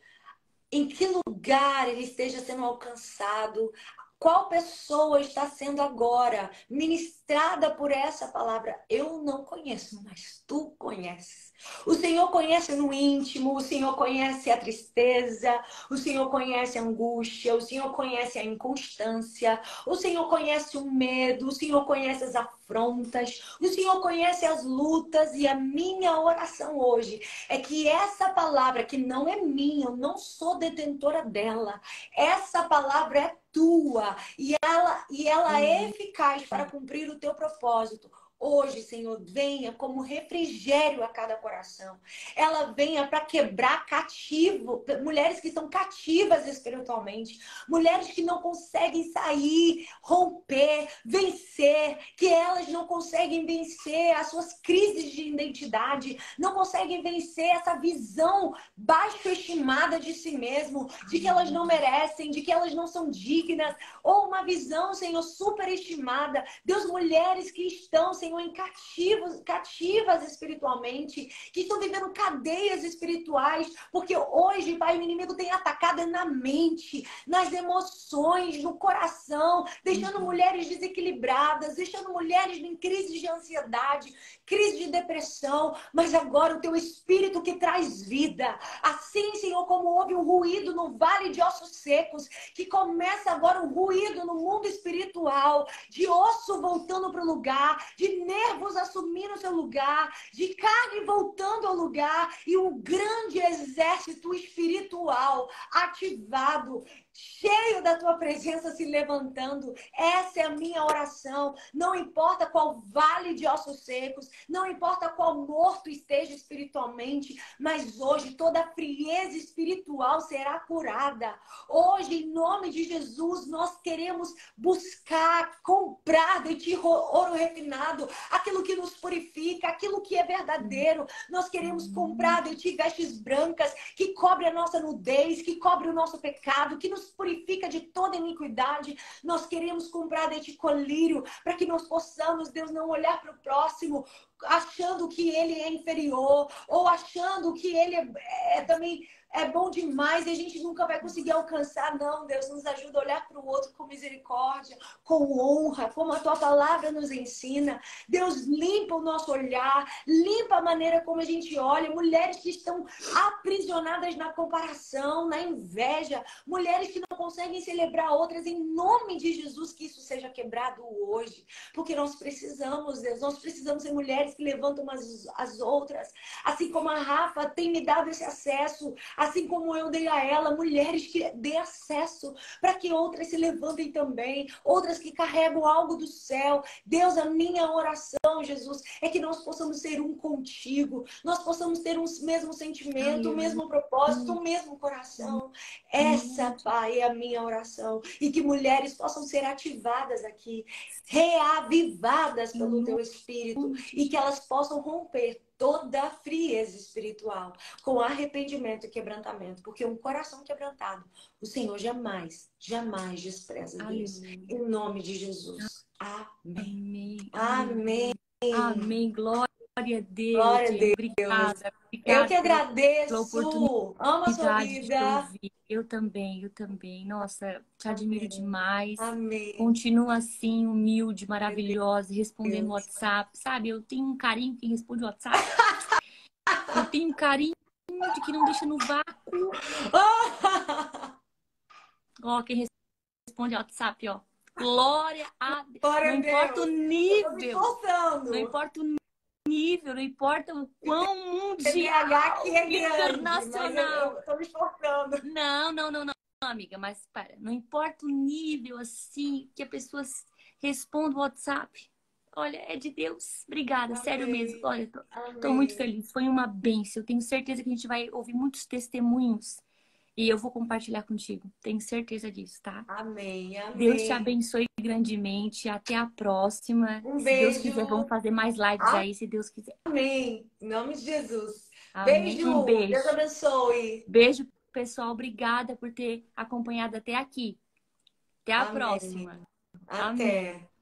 em que lugar ele esteja sendo alcançado, qual pessoa está sendo agora ministrada por essa palavra, eu não conheço, mas tu conheces. O Senhor conhece no íntimo, o Senhor conhece a tristeza, o Senhor conhece a angústia, o Senhor conhece a inconstância, o Senhor conhece o medo, o Senhor conhece as afrontas, o Senhor conhece as lutas, e a minha oração hoje é que essa palavra, que não é minha, eu não sou detentora dela, essa palavra é tua e ela é eficaz para cumprir o teu propósito. Hoje, Senhor, venha como refrigério a cada coração. Ela venha para quebrar cativo, mulheres que estão cativas espiritualmente, mulheres que não conseguem sair, romper, vencer, que elas não conseguem vencer as suas crises de identidade, não conseguem vencer essa visão baixo estimada de si mesmo, de que elas não merecem, de que elas não são dignas, ou uma visão, Senhor, superestimada. Deus, mulheres que estão, Senhor, em cativas espiritualmente, que estão vivendo cadeias espirituais, porque hoje, Pai, o inimigo tem atacado na mente, nas emoções, no coração, deixando mulheres desequilibradas, deixando mulheres em crise de ansiedade, crise de depressão, mas agora o teu Espírito que traz vida. Assim, Senhor, como houve um ruído no vale de ossos secos, que começa agora um ruído no mundo espiritual, de osso voltando para o lugar, de nervos assumindo seu lugar, de carne voltando ao lugar, e um grande exército espiritual ativado, cheio da tua presença se levantando. Essa é a minha oração. Não importa qual vale de ossos secos, não importa qual morto esteja espiritualmente, mas hoje toda a frieza espiritual será curada. Hoje, em nome de Jesus, nós queremos buscar, comprar de ti ouro refinado, aquilo que nos purifica, aquilo que é verdadeiro. Nós queremos comprar de ti vestes brancas que cobre a nossa nudez, que cobre o nosso pecado, que nos purifica de toda iniquidade. Nós queremos comprar de ti colírio, para que nós possamos, Deus, não olhar para o próximo achando que ele é inferior, ou achando que ele também é bom demais e a gente nunca vai conseguir alcançar. Não, Deus, nos ajuda a olhar para o outro com misericórdia, com honra, como a tua palavra nos ensina. Deus, limpa o nosso olhar, limpa a maneira como a gente olha. Mulheres que estão aprisionadas na comparação, na inveja, mulheres que não conseguem celebrar outras, em nome de Jesus, que isso seja quebrado hoje, porque nós precisamos, Deus, nós precisamos ser mulheres que levantam umas as outras, assim como a Rafa tem me dado esse acesso, assim como eu dei a ela, mulheres que dê acesso para que outras se levantem também, outras que carregam algo do céu. Deus, a minha oração, Jesus, é que nós possamos ser um contigo, nós possamos ter um mesmo sentimento, o mesmo propósito, o mesmo coração. Essa, Pai, é a minha oração. E que mulheres possam ser ativadas aqui, reavivadas pelo teu Espírito, e que elas possam romper toda a frieza espiritual com arrependimento e quebrantamento, porque um coração quebrantado, o Senhor jamais, jamais despreza, Deus. Em nome de Jesus. Amém. Amém. Amém. Amém. Glória a Deus. Glória a Gente. Deus. Eu Obrigada que pela agradeço. Amo a sua oportunidade de te vida. ouvir. Eu também, eu também. Nossa, te admiro Amém. demais. Amém. Continua assim, humilde, maravilhosa, respondendo o Deus. WhatsApp. Sabe, eu tenho um carinho quem responde o WhatsApp. Eu tenho um carinho de que não deixa no vácuo. Ó, quem responde o WhatsApp, ó. Glória a Deus. Glória Não a importa o Deus. nível. Eu tô me esforçando. Não importa o nível, não importa o quão TDAH mundial, aqui é grande, mas internacional. eu tô me esforçando. Não, amiga, mas para, não importa o nível assim que a pessoa responda o WhatsApp. Olha, é de Deus. Obrigada, sério mesmo. Amém. Olha, tô muito Amém. feliz. Foi uma bênção. Eu tenho certeza que a gente vai ouvir muitos testemunhos e eu vou compartilhar contigo. Tenho certeza disso, tá? Amém. Deus te Amém. abençoe grandemente. Até a próxima. Um Se Deus quiser, vamos beijo. fazer mais lives aí, se Deus quiser. Amém. Em nome de Jesus. Amém. Um Beijo. Deus beijo. abençoe. Beijo, pessoal. Obrigada por ter acompanhado até aqui. Até a Amém. próxima. Amém. Até.